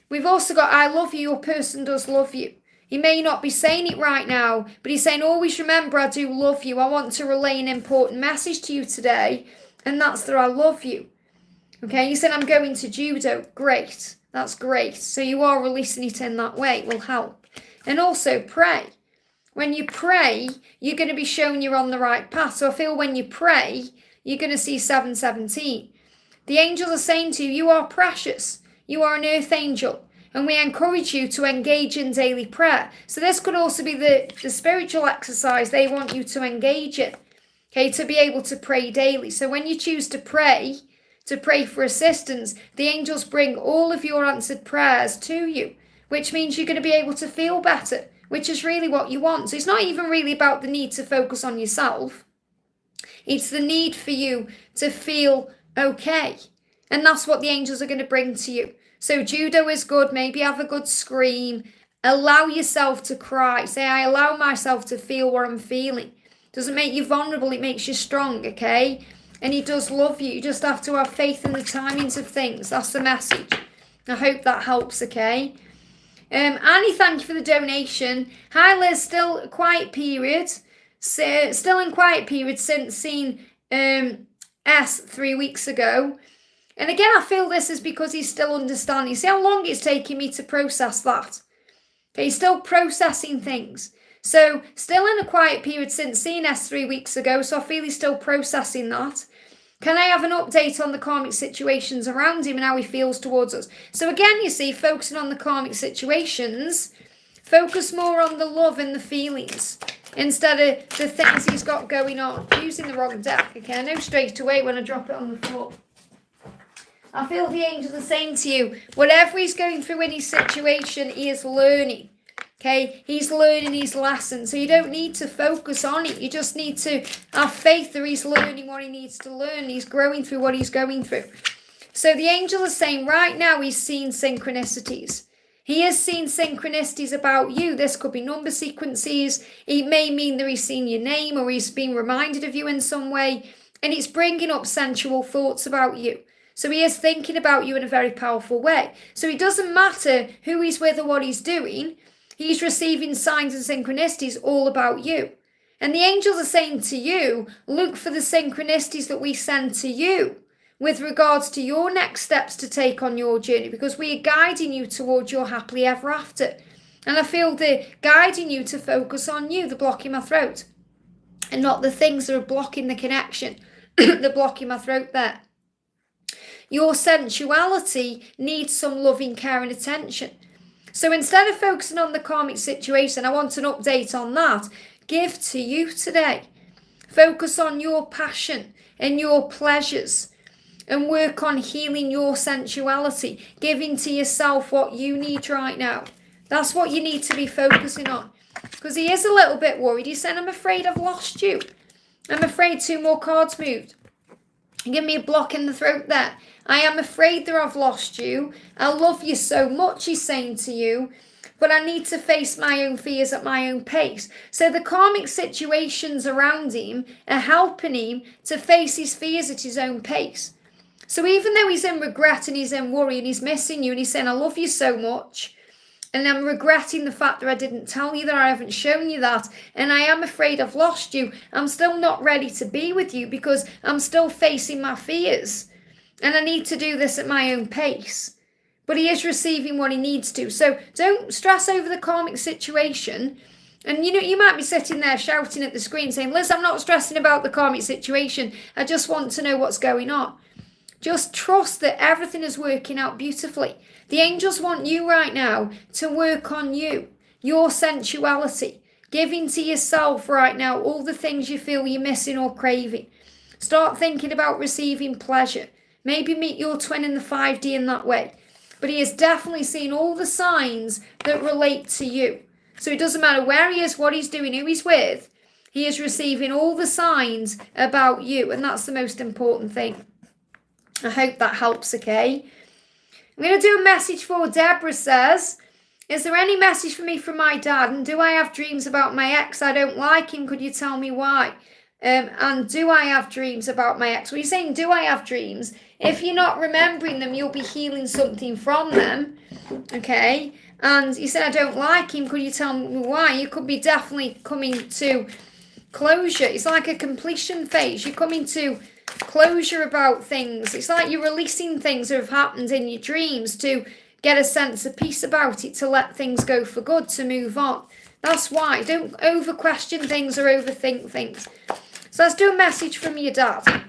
We've also got, I love you, your person does love you. He may not be saying it right now, but he's saying, always remember, I do love you. I want to relay an important message to you today, and that's that I love you. Okay, you said, I'm going to judo. Great. That's great. So you are releasing it in that way. It will help. And also pray. When you pray, you're going to be shown you're on the right path. So I feel when you pray, you're going to see 717. The angels are saying to you, you are precious. You are an earth angel. And we encourage you to engage in daily prayer. So this could also be the spiritual exercise they want you to engage in. Okay, to be able to pray daily. So when you choose to pray for assistance, the angels bring all of your answered prayers to you, which means you're going to be able to feel better, which is really what you want. So it's not even really about the need to focus on yourself. It's the need for you to feel okay. And that's what the angels are going to bring to you. So judo is good. Maybe have a good scream. Allow yourself to cry. Say, I allow myself to feel what I'm feeling. Doesn't make you vulnerable. It makes you strong, okay? And he does love you. You just have to have faith in the timings of things. That's the message. I hope that helps, okay? Annie, thank you for the donation. Hi, Liz. Still quiet period. Still in quiet period since seeing S 3 weeks ago. And again, I feel this is because he's still understanding. See how long it's taking me to process that? Okay, he's still processing things. So, still in a quiet period since seeing S 3 weeks ago, so I feel he's still processing that. Can I have an update on the karmic situations around him and how he feels towards us? So again, you see, focusing on the karmic situations, focus more on the love and the feelings instead of the things he's got going on. I'm using the wrong deck, okay? I know straight away when I drop it on the floor. I feel the angels are saying to you, whatever he's going through in his situation, he is learning. Okay, he's learning his lesson. So you don't need to focus on it. You just need to have faith that he's learning what he needs to learn. He's growing through what he's going through. So the angel is saying right now he's seeing synchronicities. He is seeing synchronicities about you. This could be number sequences. It may mean that he's seen your name or he's been reminded of you in some way. And it's bringing up sensual thoughts about you. So he is thinking about you in a very powerful way. So it doesn't matter who he's with or what he's doing. He's receiving signs and synchronicities all about you. And the angels are saying to you, look for the synchronicities that we send to you with regards to your next steps to take on your journey, because we are guiding you towards your happily ever after. And I feel they're guiding you to focus on you, the block in my throat, and not the things that are blocking the connection, the block in my throat there. Your sensuality needs some loving care and attention. So instead of focusing on the karmic situation, I want an update on that. Give to you today. Focus on your passion and your pleasures and work on healing your sensuality, giving to yourself what you need right now. That's what you need to be focusing on. Because he is a little bit worried. He said, I'm afraid I've lost you. I'm afraid 2 more cards moved. Give me a block in the throat there. I am afraid that I've lost you. I love you so much, he's saying to you, but I need to face my own fears at my own pace. So the karmic situations around him are helping him to face his fears at his own pace. So even though he's in regret and he's in worry and he's missing you and he's saying, I love you so much, and I'm regretting the fact that I didn't tell you that, I haven't shown you that, and I am afraid I've lost you, I'm still not ready to be with you because I'm still facing my fears. And I need to do this at my own pace. But he is receiving what he needs to. So don't stress over the karmic situation. And you know, you might be sitting there shouting at the screen saying, Liz, I'm not stressing about the karmic situation. I just want to know what's going on. Just trust that everything is working out beautifully. The angels want you right now to work on you, your sensuality, giving to yourself right now all the things you feel you're missing or craving. Start thinking about receiving pleasure. Maybe meet your twin in the 5D in that way. But he is definitely seeing all the signs that relate to you. So it doesn't matter where he is, what he's doing, who he's with. He is receiving all the signs about you. And that's the most important thing. I hope that helps, okay? I'm going to do a message for Deborah says, is there any message for me from my dad? And do I have dreams about my ex? I don't like him. Could you tell me why? And do I have dreams about my ex? Well, you're saying, do I have dreams? If you're not remembering them, you'll be healing something from them. Okay? And you said, I don't like him. Could you tell me why? You could be definitely coming to closure. It's like a completion phase. You're coming to closure about things. It's like you're releasing things that have happened in your dreams to get a sense of peace about it, to let things go for good, to move on. That's why. Don't over question things or overthink things. So let's do a message from your dad.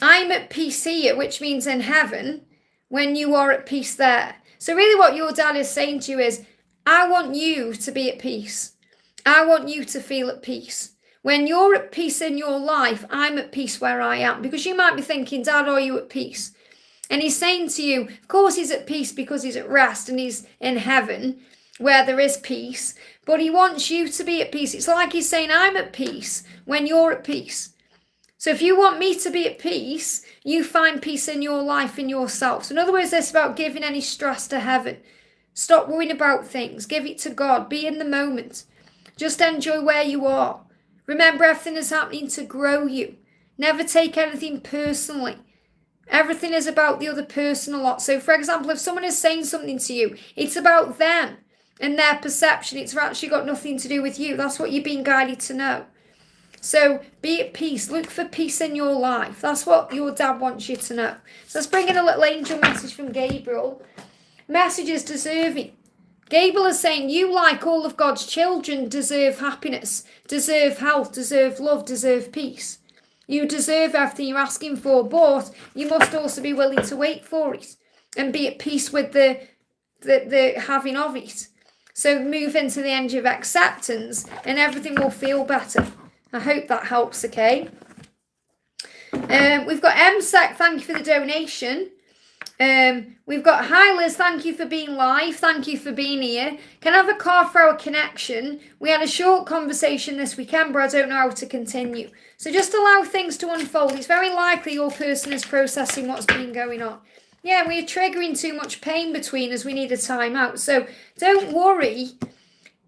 I'm at peace here, which means in heaven, when you are at peace there. So really what your dad is saying to you is, I want you to be at peace. I want you to feel at peace. When you're at peace in your life, I'm at peace where I am. Because you might be thinking, Dad, are you at peace? And he's saying to you, of course he's at peace because he's at rest and he's in heaven where there is peace. But he wants you to be at peace. It's like he's saying, I'm at peace when you're at peace. So if you want me to be at peace, you find peace in your life, in yourself. So in other words, it's about giving any stress to heaven. Stop worrying about things. Give it to God. Be in the moment. Just enjoy where you are. Remember, everything is happening to grow you. Never take anything personally. Everything is about the other person a lot. So for example, if someone is saying something to you, it's about them and their perception. It's actually got nothing to do with you. That's what you're being guided to know. So be at peace. Look for peace in your life. That's what your dad wants you to know. So let's bring in a little angel message from Gabriel. Message is deserving. Gabriel is saying you, like all of God's children, deserve happiness, deserve health, deserve love, deserve peace. You deserve everything you're asking for, but you must also be willing to wait for it and be at peace with the having of it. So move into the energy of acceptance and everything will feel better. I hope that helps, okay? We've got MSEC, thank you for the donation. We've got hi Liz, thank you for being live, thank you for being here. Can I have a card for our connection? We had a short conversation this weekend, but I don't know how to continue. So just allow things to unfold. It's very likely your person is processing what's been going on. Yeah, we're triggering too much pain between us. We need a time out. So don't worry.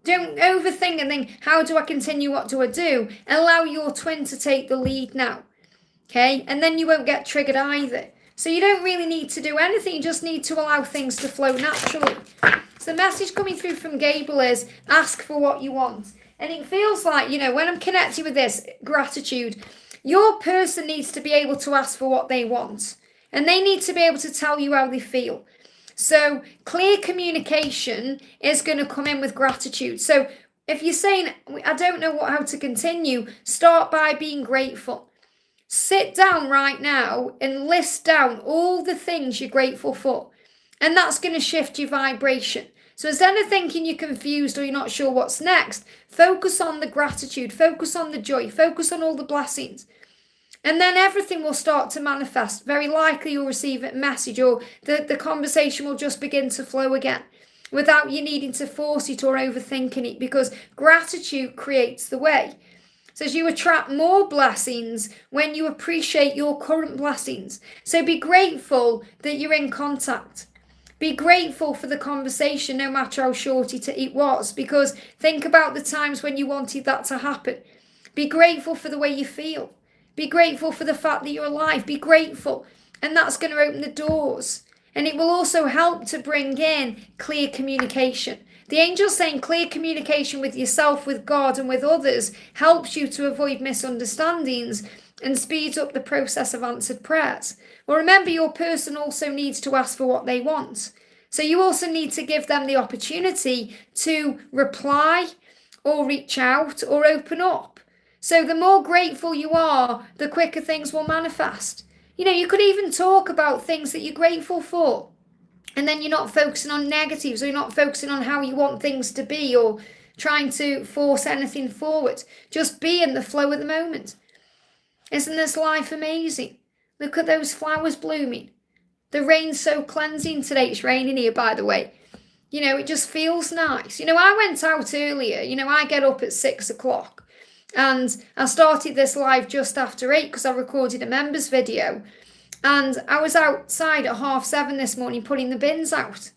Don't overthink and think, how do I continue? What do I do? Allow your twin to take the lead now. Okay? And then you won't get triggered either. So you don't really need to do anything. You just need to allow things to flow naturally. So the message coming through from Gabriel is ask for what you want. And it feels like, you know, when I'm connected with this gratitude, your person needs to be able to ask for what they want. And they need to be able to tell you how they feel. So clear communication is going to come in with gratitude. So if you're saying, I don't know how to continue, start by being grateful. Sit down right now and list down all the things you're grateful for. And that's going to shift your vibration. So instead of thinking you're confused or you're not sure what's next, focus on the gratitude, focus on the joy, focus on all the blessings. And then everything will start to manifest. Very likely you'll receive a message or the conversation will just begin to flow again without you needing to force it or overthinking it, because gratitude creates the way. So as you attract more blessings when you appreciate your current blessings. So be grateful that you're in contact. Be grateful for the conversation, no matter how short it was, because think about the times when you wanted that to happen. Be grateful for the way you feel. Be grateful for the fact that you're alive. Be grateful. And that's going to open the doors. And it will also help to bring in clear communication. The angel's saying clear communication with yourself, with God, and with others helps you to avoid misunderstandings and speeds up the process of answered prayers. Well, remember, your person also needs to ask for what they want. So you also need to give them the opportunity to reply or reach out or open up. So the more grateful you are, the quicker things will manifest. You know, you could even talk about things that you're grateful for. And then you're not focusing on negatives, or you're not focusing on how you want things to be, or trying to force anything forward. Just be in the flow of the moment. Isn't this life amazing? Look at those flowers blooming. The rain's so cleansing today. It's raining here, by the way. You know, it just feels nice. You know, I went out earlier. You know, I get up at 6 o'clock. And I started this live just after 8 because I recorded a members video. And I was outside at 7:30 this morning putting the bins out,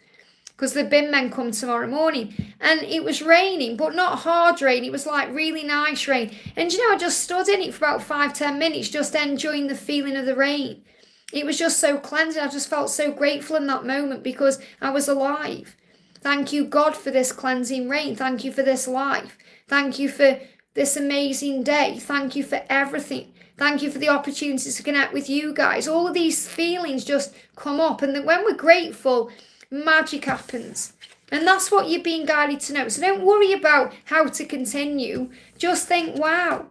because the bin men come tomorrow morning. And it was raining, but not hard rain. It was like really nice rain. And you know, I just stood in it for about 5-10 minutes, just enjoying the feeling of the rain. It was just so cleansing. I just felt so grateful in that moment because I was alive. Thank you, God, for this cleansing rain. Thank you for this life. Thank you for this amazing day. Thank you for everything. Thank you for the opportunity to connect with you guys. All of these feelings just come up. And when we're grateful, magic happens. And that's what you're being guided to know. So don't worry about how to continue. Just think, wow,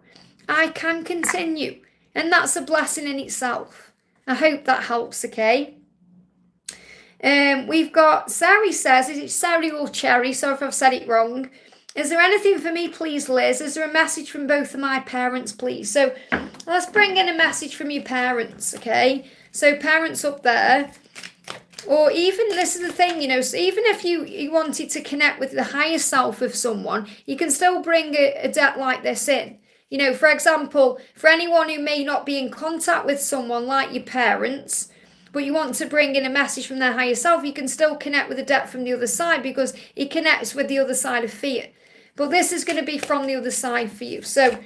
I can continue. And that's a blessing in itself. I hope that helps, okay? We've got, Sari says, is it Sari or Cherry? Sorry if I've said it wrong. Is there anything for me, please, Liz? Is there a message from both of my parents, please? So let's bring in a message from your parents, okay? So parents up there, or even, this is the thing, you know, so even if you wanted to connect with the higher self of someone, you can still bring a deck like this in. You know, for example, for anyone who may not be in contact with someone like your parents, but you want to bring in a message from their higher self, you can still connect with the deck from the other side, because it connects with the other side of fear. But this is going to be from the other side for you. So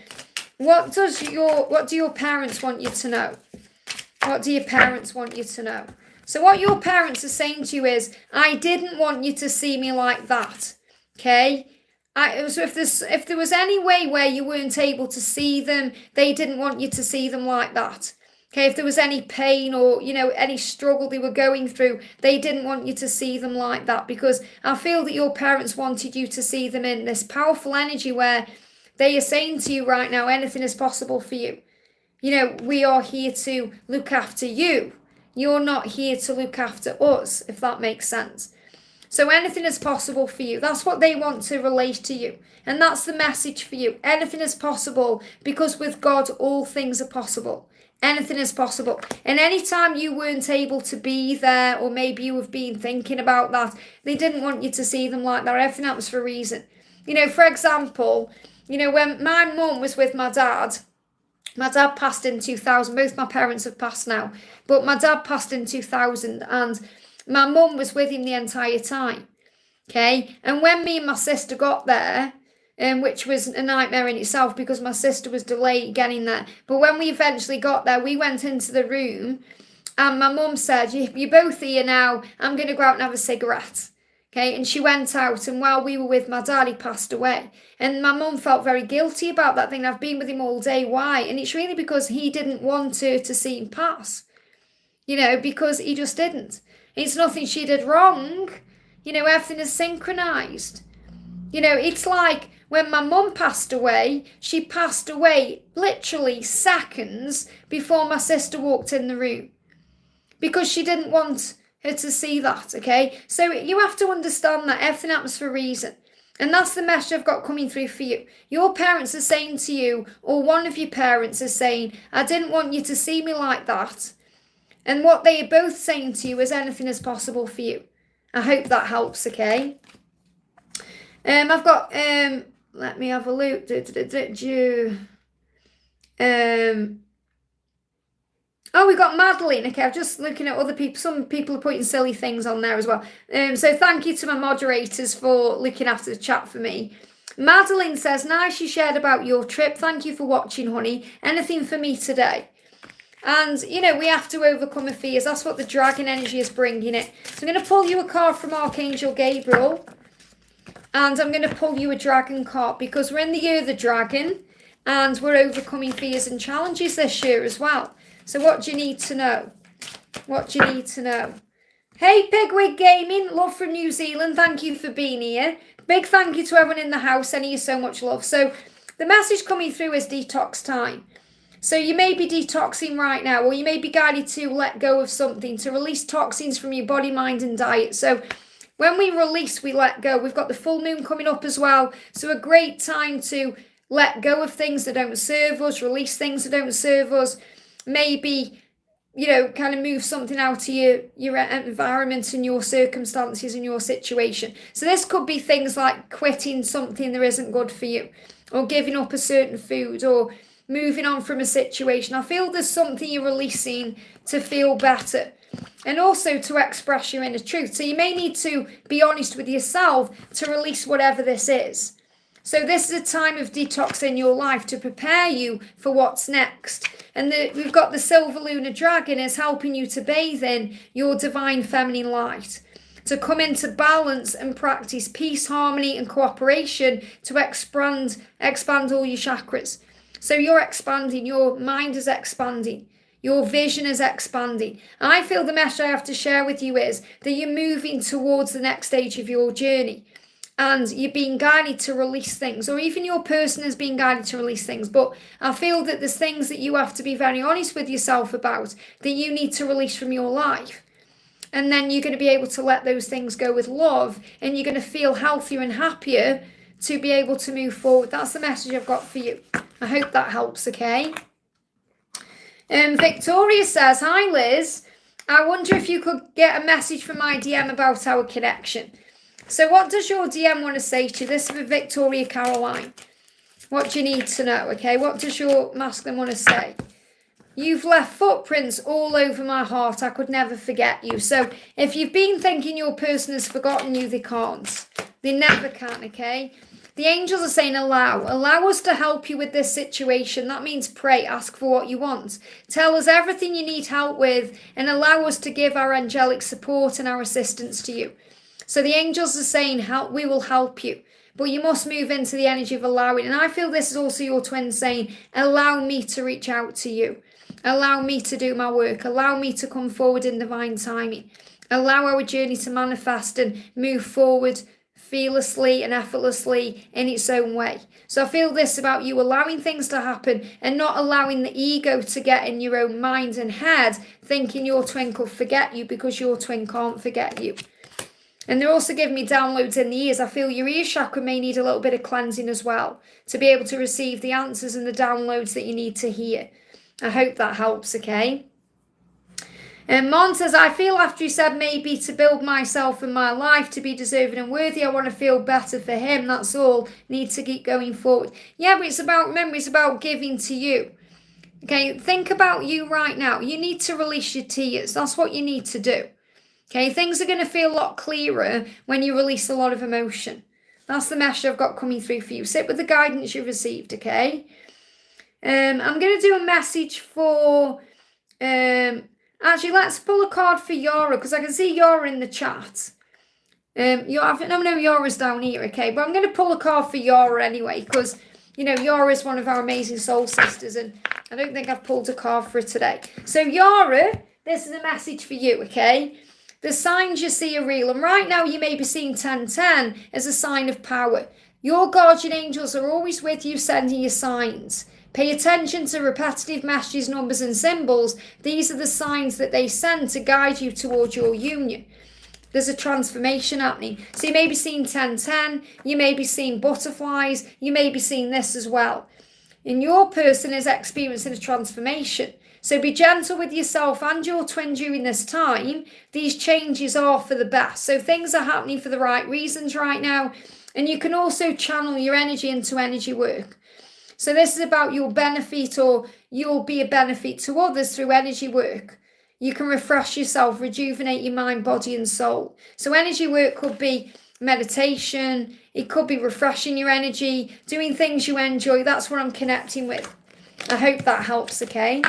what do your parents want you to know? What do your parents want you to know? So what your parents are saying to you is, I didn't want you to see me like that. Okay? So if there was any way where you weren't able to see them, they didn't want you to see them like that. Okay, if there was any pain or, you know, any struggle they were going through, they didn't want you to see them like that, because I feel that your parents wanted you to see them in this powerful energy where they are saying to you right now, anything is possible for you. You know, we are here to look after you. You're not here to look after us, if that makes sense. So anything is possible for you. That's what they want to relate to you. And that's the message for you. Anything is possible, because with God, all things are possible. Anything is possible. And anytime you weren't able to be there, or maybe you have been thinking about that, they didn't want you to see them like that. Everything happens for a reason. You know, for example, you know, when my mum was with my dad passed in 2000. Both my parents have passed now. But my dad passed in 2000, and my mum was with him the entire time. Okay? And when me and my sister got there, which was a nightmare in itself because my sister was delayed getting there. But when we eventually got there, we went into the room and my mum said, you're both here now, I'm going to go out and have a cigarette. Okay, and she went out, and while we were with my dad, he passed away. And my mum felt very guilty about that thing. I've been with him all day. Why? And it's really because he didn't want her to see him pass. You know, because he just didn't. It's nothing she did wrong. You know, everything is synchronized. You know, it's like when my mum passed away, she passed away literally seconds before my sister walked in the room, because she didn't want her to see that, okay? So you have to understand that everything happens for a reason. And that's the message I've got coming through for you. Your parents are saying to you, or one of your parents is saying, I didn't want you to see me like that. And what they are both saying to you is anything is possible for you. I hope that helps, okay? I've got, let me have a look. Oh, we got Madeline. Okay, I'm just looking at other people. Some people are putting silly things on there as well. So thank you to my moderators for looking after the chat for me. Madeline says, nice you shared about your trip. Thank you for watching, honey. Anything for me today? And, you know, we have to overcome our fears. That's what the dragon energy is bringing it. So I'm going to pull you a card from Archangel Gabriel. And I'm going to pull you a dragon card, because we're in the year of the dragon. And we're overcoming fears and challenges this year as well. So what do you need to know? What do you need to know? Hey, Pigwig Gaming, love from New Zealand. Thank you for being here. Big thank you to everyone in the house. Sending you so much love. So the message coming through is detox time. So you may be detoxing right now, or you may be guided to let go of something, to release toxins from your body, mind, and diet. So when we release, we let go. We've got the full moon coming up as well. So a great time to let go of things that don't serve us, release things that don't serve us. Maybe, kind of move something out of your environment and your circumstances and your situation. So this could be things like quitting something that isn't good for you, or giving up a certain food, or moving on from a situation. I feel there's something you're releasing to feel better, and also to express your inner truth. So you may need to be honest with yourself to release whatever this is. So this is a time of detox in your life to prepare you for what's next. And we've got the silver lunar dragon is helping you to bathe in your divine feminine light, to come into balance and practice peace, harmony, and cooperation, to expand all your chakras. So you're expanding, your mind is expanding, your vision is expanding. I feel the message I have to share with you is that you're moving towards the next stage of your journey, and you're being guided to release things, or even your person is being guided to release things. But I feel that there's things that you have to be very honest with yourself about, that you need to release from your life. And then you're going to be able to let those things go with love, and you're going to feel healthier and happier to be able to move forward. That's the message I've got for you. I hope that helps, okay? Victoria says, hi Liz, I wonder if you could get a message from my DM about our connection. So what does your DM want to say to you? This is with Victoria Caroline. What do you need to know, okay? What does your masculine want to say? You've left footprints all over my heart. I could never forget you. So if you've been thinking your person has forgotten you, they can't. They never can, okay? The angels are saying allow us to help you with this situation. That means pray, ask for what you want. Tell us everything you need help with, and allow us to give our angelic support and our assistance to you. So the angels are saying we will help you, but you must move into the energy of allowing. And I feel this is also your twin saying, allow me to reach out to you. Allow me to do my work. Allow me to come forward in divine timing. Allow our journey to manifest and move forward fearlessly and effortlessly in its own way. So I feel this about you allowing things to happen and not allowing the ego to get in your own mind and head, thinking your twin could forget you, because your twin can't forget you. And they're also giving me downloads in the ears. I feel your ear chakra may need a little bit of cleansing as well, to be able to receive the answers and the downloads that you need to hear. I hope that helps, okay? And Mon says, I feel after you said maybe to build myself and my life to be deserving and worthy, I want to feel better for him. That's all. Need to keep going forward. Yeah, but remember, it's about giving to you. Okay, think about you right now. You need to release your tears. That's what you need to do. Okay, things are going to feel a lot clearer when you release a lot of emotion. That's the message I've got coming through for you. Sit with the guidance you've received, okay? I'm going to do a message for... Actually, let's pull a card for Yara, because I can see Yara in the chat. Yara's down here, okay? But I'm going to pull a card for Yara anyway, because, Yara is one of our amazing soul sisters, and I don't think I've pulled a card for her today. So, Yara, this is a message for you, okay? The signs you see are real, and right now you may be seeing 1010 as a sign of power. Your guardian angels are always with you, sending you signs. Pay attention to repetitive messages, numbers, and symbols. These are the signs that they send to guide you towards your union. There's a transformation happening. So you may be seeing 1010, you may be seeing butterflies, you may be seeing this as well. And your person is experiencing a transformation. So be gentle with yourself and your twin during this time. These changes are for the best. So things are happening for the right reasons right now. And you can also channel your energy into energy work. So this is about your benefit, or you'll be a benefit to others through energy work. You can refresh yourself, rejuvenate your mind, body, and soul. So energy work could be meditation. It could be refreshing your energy, doing things you enjoy. That's what I'm connecting with. I hope that helps, okay?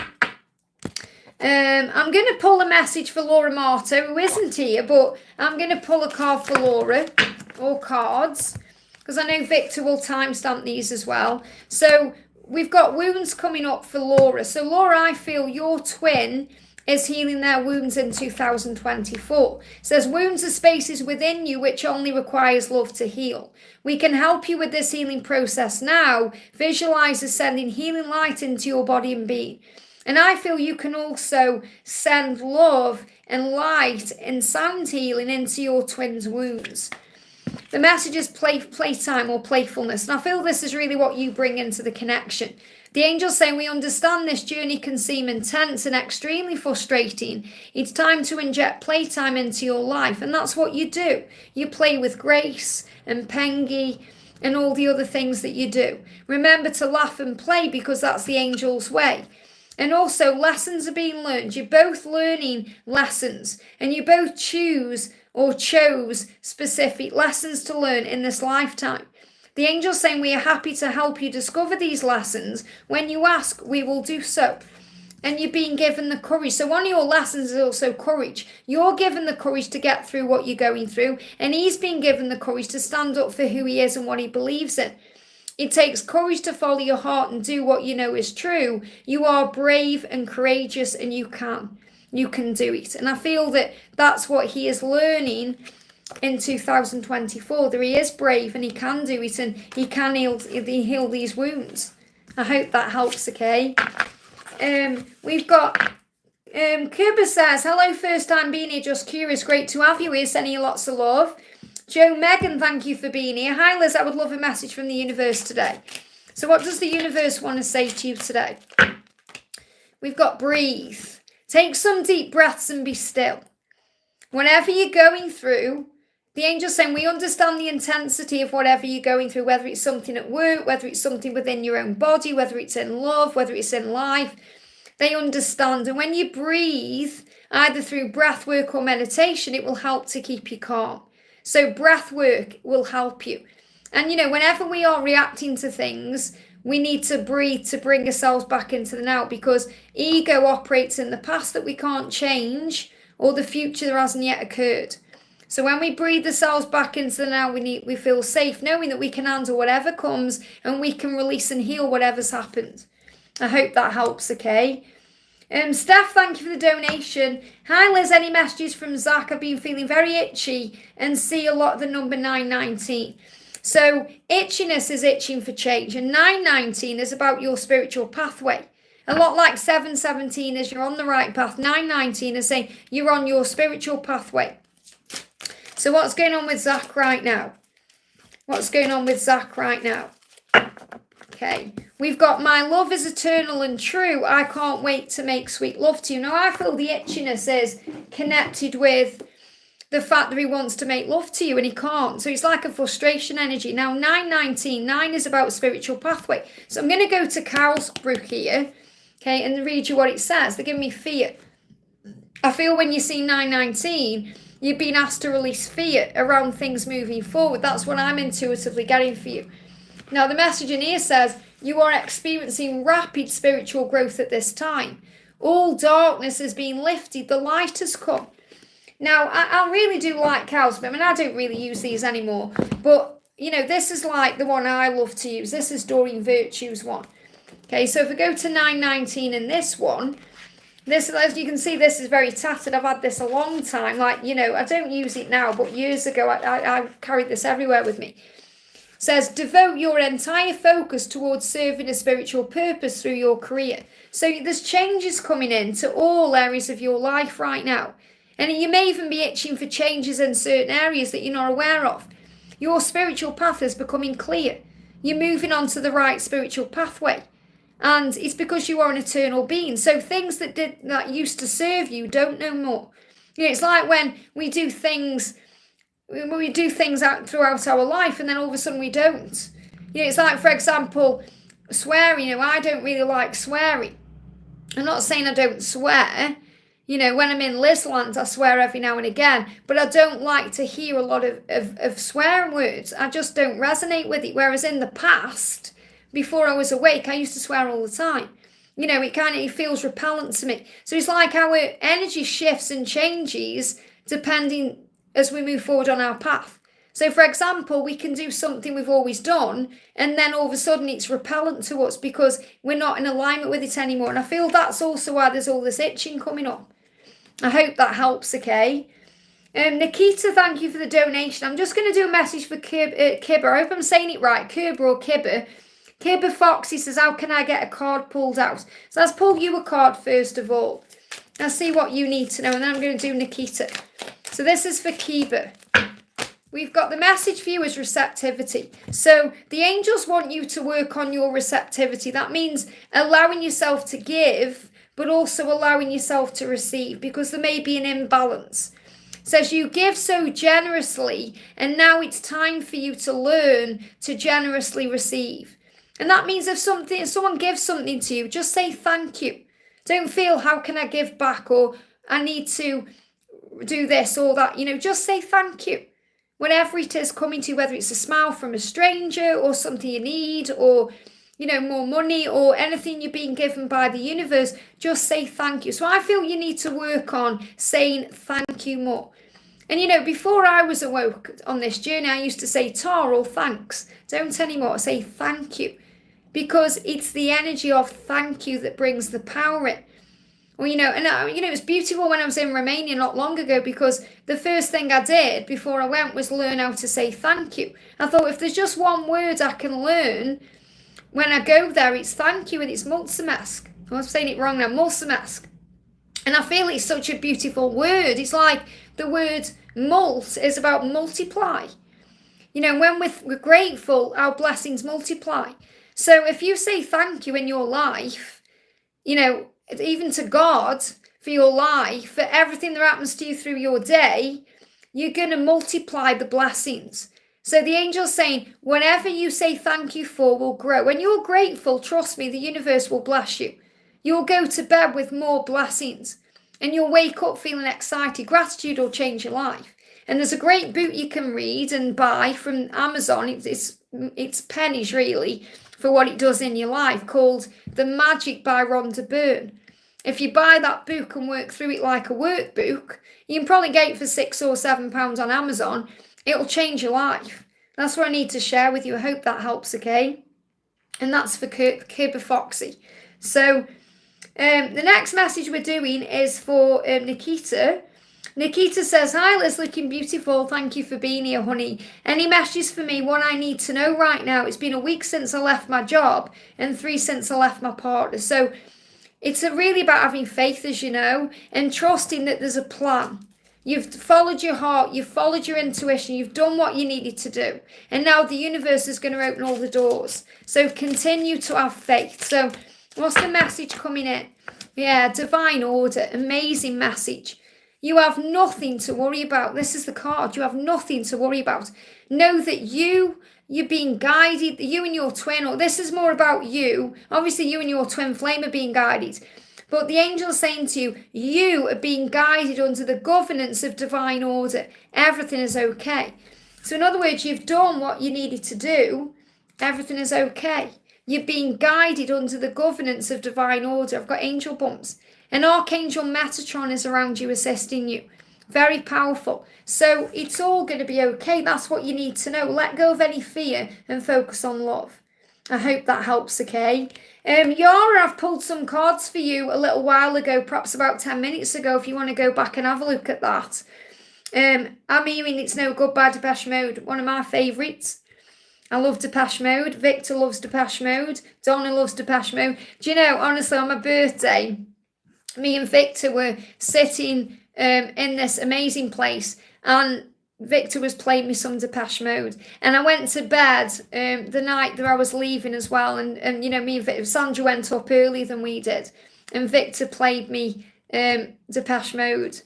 I'm going to pull a message for Laura Marto, who isn't here, but I'm going to pull a card for Laura, or cards, because I know Victor will timestamp these as well. So we've got wounds coming up for Laura. So Laura, I feel your twin is healing their wounds in 2024. It says wounds are spaces within you which only requires love to heal. We can help you with this healing process now. Visualize as sending healing light into your body and being. And I feel you can also send love and light and sound healing into your twins' wounds. The message is playtime or playfulness. And I feel this is really what you bring into the connection. The angels saying we understand this journey can seem intense and extremely frustrating. It's time to inject playtime into your life. And that's what you do. You play with Grace and Pengy and all the other things that you do. Remember to laugh and play because that's the angels' way. And also lessons are being learned. You're both learning lessons and you both chose specific lessons to learn in this lifetime. The angels saying we are happy to help you discover these lessons. When you ask, we will do so. And you're being given the courage. So one of your lessons is also courage. You're given the courage to get through what you're going through. And he's been given the courage to stand up for who he is and what he believes in. It takes courage to follow your heart and do what you know is true. You are brave and courageous and you can do it. And I feel that that's what he is learning in 2024, that he is brave and he can do it and he can heal these wounds. I hope that helps, okay? We've got Kuba says, hello, first time being here, just curious, great to have you here, sending you lots of love. Joe Megan, thank you for being here. Hi Liz, I would love a message from the universe today. So what does the universe want to say to you today? We've got breathe. Take some deep breaths and be still. Whenever you're going through, the angels saying we understand the intensity of whatever you're going through, whether it's something at work, whether it's something within your own body, whether it's in love, whether it's in life. They understand. And when you breathe, either through breath work or meditation, it will help to keep you calm. So breath work will help you. And, whenever we are reacting to things, we need to breathe to bring ourselves back into the now, because ego operates in the past that we can't change or the future that hasn't yet occurred. So when we breathe ourselves back into the now, we feel safe knowing that we can handle whatever comes and we can release and heal whatever's happened. I hope that helps, okay? Steph, thank you for the donation. Hi Liz, any messages from Zach? I've been feeling very itchy and see a lot of the number 919. So itchiness is itching for change, and 919 is about your spiritual pathway. A lot like 717 is you're on the right path. 919 is saying you're on your spiritual pathway. So what's going on with Zach right now? Okay, we've got my love is eternal and true. I can't wait to make sweet love to you. Now I feel the itchiness is connected with the fact that he wants to make love to you and he can't. So it's like a frustration energy. Now 919, 9 is about spiritual pathway. So I'm going to go to Carlsbrook here, okay, and read you what it says. They're giving me fear. I feel when you see 919, you've been asked to release fear around things moving forward. That's what I'm intuitively getting for you. Now, the message in here says, you are experiencing rapid spiritual growth at this time. All darkness has been lifted. The light has come. Now, I really do like cows. I mean, I don't really use these anymore. But, this is like the one I love to use. This is Doreen Virtue's one. Okay, so if we go to 919 in this one, this, as you can see, this is very tattered. I've had this a long time. I don't use it now, but years ago, I carried this everywhere with me. It says, devote your entire focus towards serving a spiritual purpose through your career. So there's changes coming into all areas of your life right now. And you may even be itching for changes in certain areas that you're not aware of. Your spiritual path is becoming clear. You're moving on to the right spiritual pathway. And it's because you are an eternal being. So things that used to serve you don't no more. It's like when we do things out throughout our life and then all of a sudden we don't. It's like, for example, swearing. I don't really like swearing. I'm not saying I don't swear. When I'm in Lizland, I swear every now and again. But I don't like to hear a lot of swearing words. I just don't resonate with it. Whereas in the past, before I was awake, I used to swear all the time. It feels repellent to me. So it's like our energy shifts and changes depending as we move forward on our path. So for example, we can do something we've always done and then all of a sudden it's repellent to us because we're not in alignment with it anymore. And I feel that's also why there's all this itching coming up. I hope that helps, okay? Nikita, thank you for the donation. I'm just going to do a message for Kibber. I hope I'm saying it right. Kibber or Kibber. Kibber Foxy says, how can I get a card pulled out? So let's pull you a card first of all. I'll see what you need to know, and then I'm going to do Nikita. So this is for Kibber. We've got the message for you as receptivity. So the angels want you to work on your receptivity. That means allowing yourself to give, but also allowing yourself to receive, because there may be an imbalance. It says you give so generously, and now it's time for you to learn to generously receive. And that means if someone gives something to you, just say thank you. Don't feel, how can I give back, or I need to do this or that. Just say thank you. Whatever it is coming to you, whether it's a smile from a stranger or something you need, or more money or anything you're being given by the universe, just say thank you. So I feel you need to work on saying thank you more. And before I was awoke on this journey, I used to say tar or thanks. Don't anymore. I say thank you, because it's the energy of thank you that brings the power in. Well, it was beautiful when I was in Romania not long ago, because the first thing I did before I went was learn how to say thank you. I thought, if there's just one word I can learn when I go there, it's thank you, and it's mulțumesc. I'm saying it wrong now, mulțumesc. And I feel it's such a beautiful word. It's like the word mult is about multiply. When we're grateful, our blessings multiply. So if you say thank you in your life, even to God, for your life, for everything that happens to you through your day, you're going to multiply the blessings. So the angel's saying, whatever you say thank you for will grow. When you're grateful, trust me, the universe will bless you. You'll go to bed with more blessings, and you'll wake up feeling excited. Gratitude will change your life. And there's a great book you can read and buy from Amazon. It's pennies, really, for what it does in your life, called The Magic by Rhonda Byrne. If you buy that book and work through it like a workbook, you can probably get it for £6 or £7 on Amazon. It'll change your life. That's what I need to share with you. I hope that helps, okay? And that's for Kibber Foxy. So the next message we're doing is for Nikita. Nikita says, hi Liz, looking beautiful. Thank you for being here, honey. Any messages for me? What I need to know right now. It's been a week since I left my job and 3 since I left my partner. So it's really about having faith, as you know, and trusting that there's a plan. You've followed your heart, you've followed your intuition, you've done what you needed to do. And now the universe is going to open all the doors. So continue to have faith. So what's the message coming in? Yeah, divine order, amazing message. You have nothing to worry about. This is the card. You have nothing to worry about. Know that you're being guided, you and your twin, or this is more about you. Obviously, you and your twin flame are being guided. But the angel is saying to you, you are being guided under the governance of divine order. Everything is okay. So in other words, you've done what you needed to do. Everything is okay. You're being guided under the governance of divine order. I've got angel bumps. And Archangel Metatron is around you, assisting you. Very powerful. So it's all going to be okay. That's what you need to know. Let go of any fear and focus on love. I hope that helps, okay? Yara, I've pulled some cards for you a little while ago, perhaps about 10 minutes ago, if you want to go back and have a look at that. I'm hearing It's No Good by Depeche Mode, one of my favourites. I love Depeche Mode. Victor loves Depeche Mode. Donna loves Depeche Mode. Do you know, honestly, on my birthday, me and Victor were sitting in this amazing place, and Victor was playing me some Depeche Mode, and I went to bed the night that I was leaving as well, and you know, me and Victor, Sandra went up earlier than we did, and Victor played me Depeche Mode.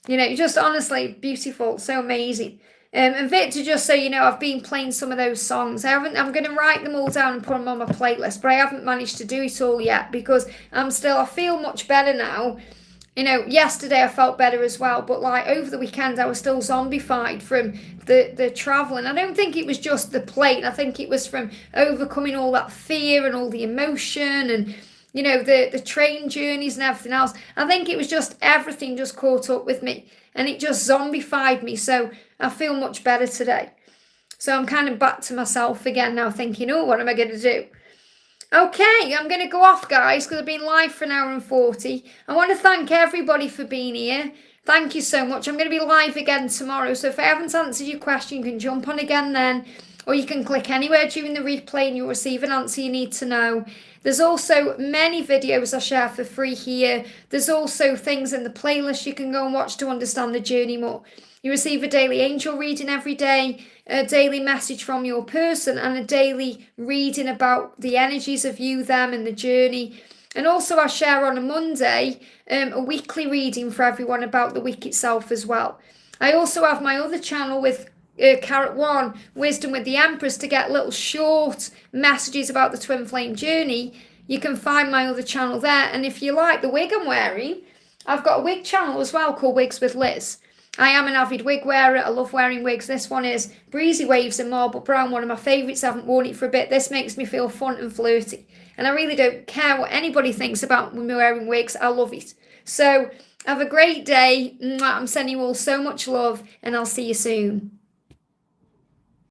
You know, just honestly beautiful, so amazing. And Victor, just so you know, I've been playing some of those songs. I'm going to write them all down and put them on my playlist, but I haven't managed to do it all yet because I feel much better now. You know, yesterday I felt better as well, but like over the weekend I was still zombified from the travelling. I don't think it was just the plane. I think it was from overcoming all that fear and all the emotion and, you know, the train journeys and everything else. I think it was just everything just caught up with me and it just zombified me. So I feel much better today. So I'm kind of back to myself again now thinking, oh, what am I going to do? Okay, I'm going to go off, guys, because I've been live for an hour and 40. I want to thank everybody for being here. Thank you so much. I'm going to be live again tomorrow, so if I haven't answered your question, you can jump on again then, or you can click anywhere during the replay and you'll receive an answer you need to know. There's also many videos I share for free here. There's also things in the playlist you can go and watch to understand the journey more. You receive a daily angel reading every day, a daily message from your person, and a daily reading about the energies of you, them, and the journey. And also I share on a Monday a weekly reading for everyone about the week itself as well. I also have my other channel with Carrot One, Wisdom with the Empress, to get little short messages about the twin flame journey. You can find my other channel there. And if you like the wig I'm wearing, I've got a wig channel as well called Wigs with Liz. I am an avid wig wearer. I love wearing wigs. This one is Breezy Waves in Marble Brown, one of my favourites. I haven't worn it for a bit. This makes me feel fun and flirty. And I really don't care what anybody thinks about me wearing wigs. I love it. So have a great day. I'm sending you all so much love, and I'll see you soon.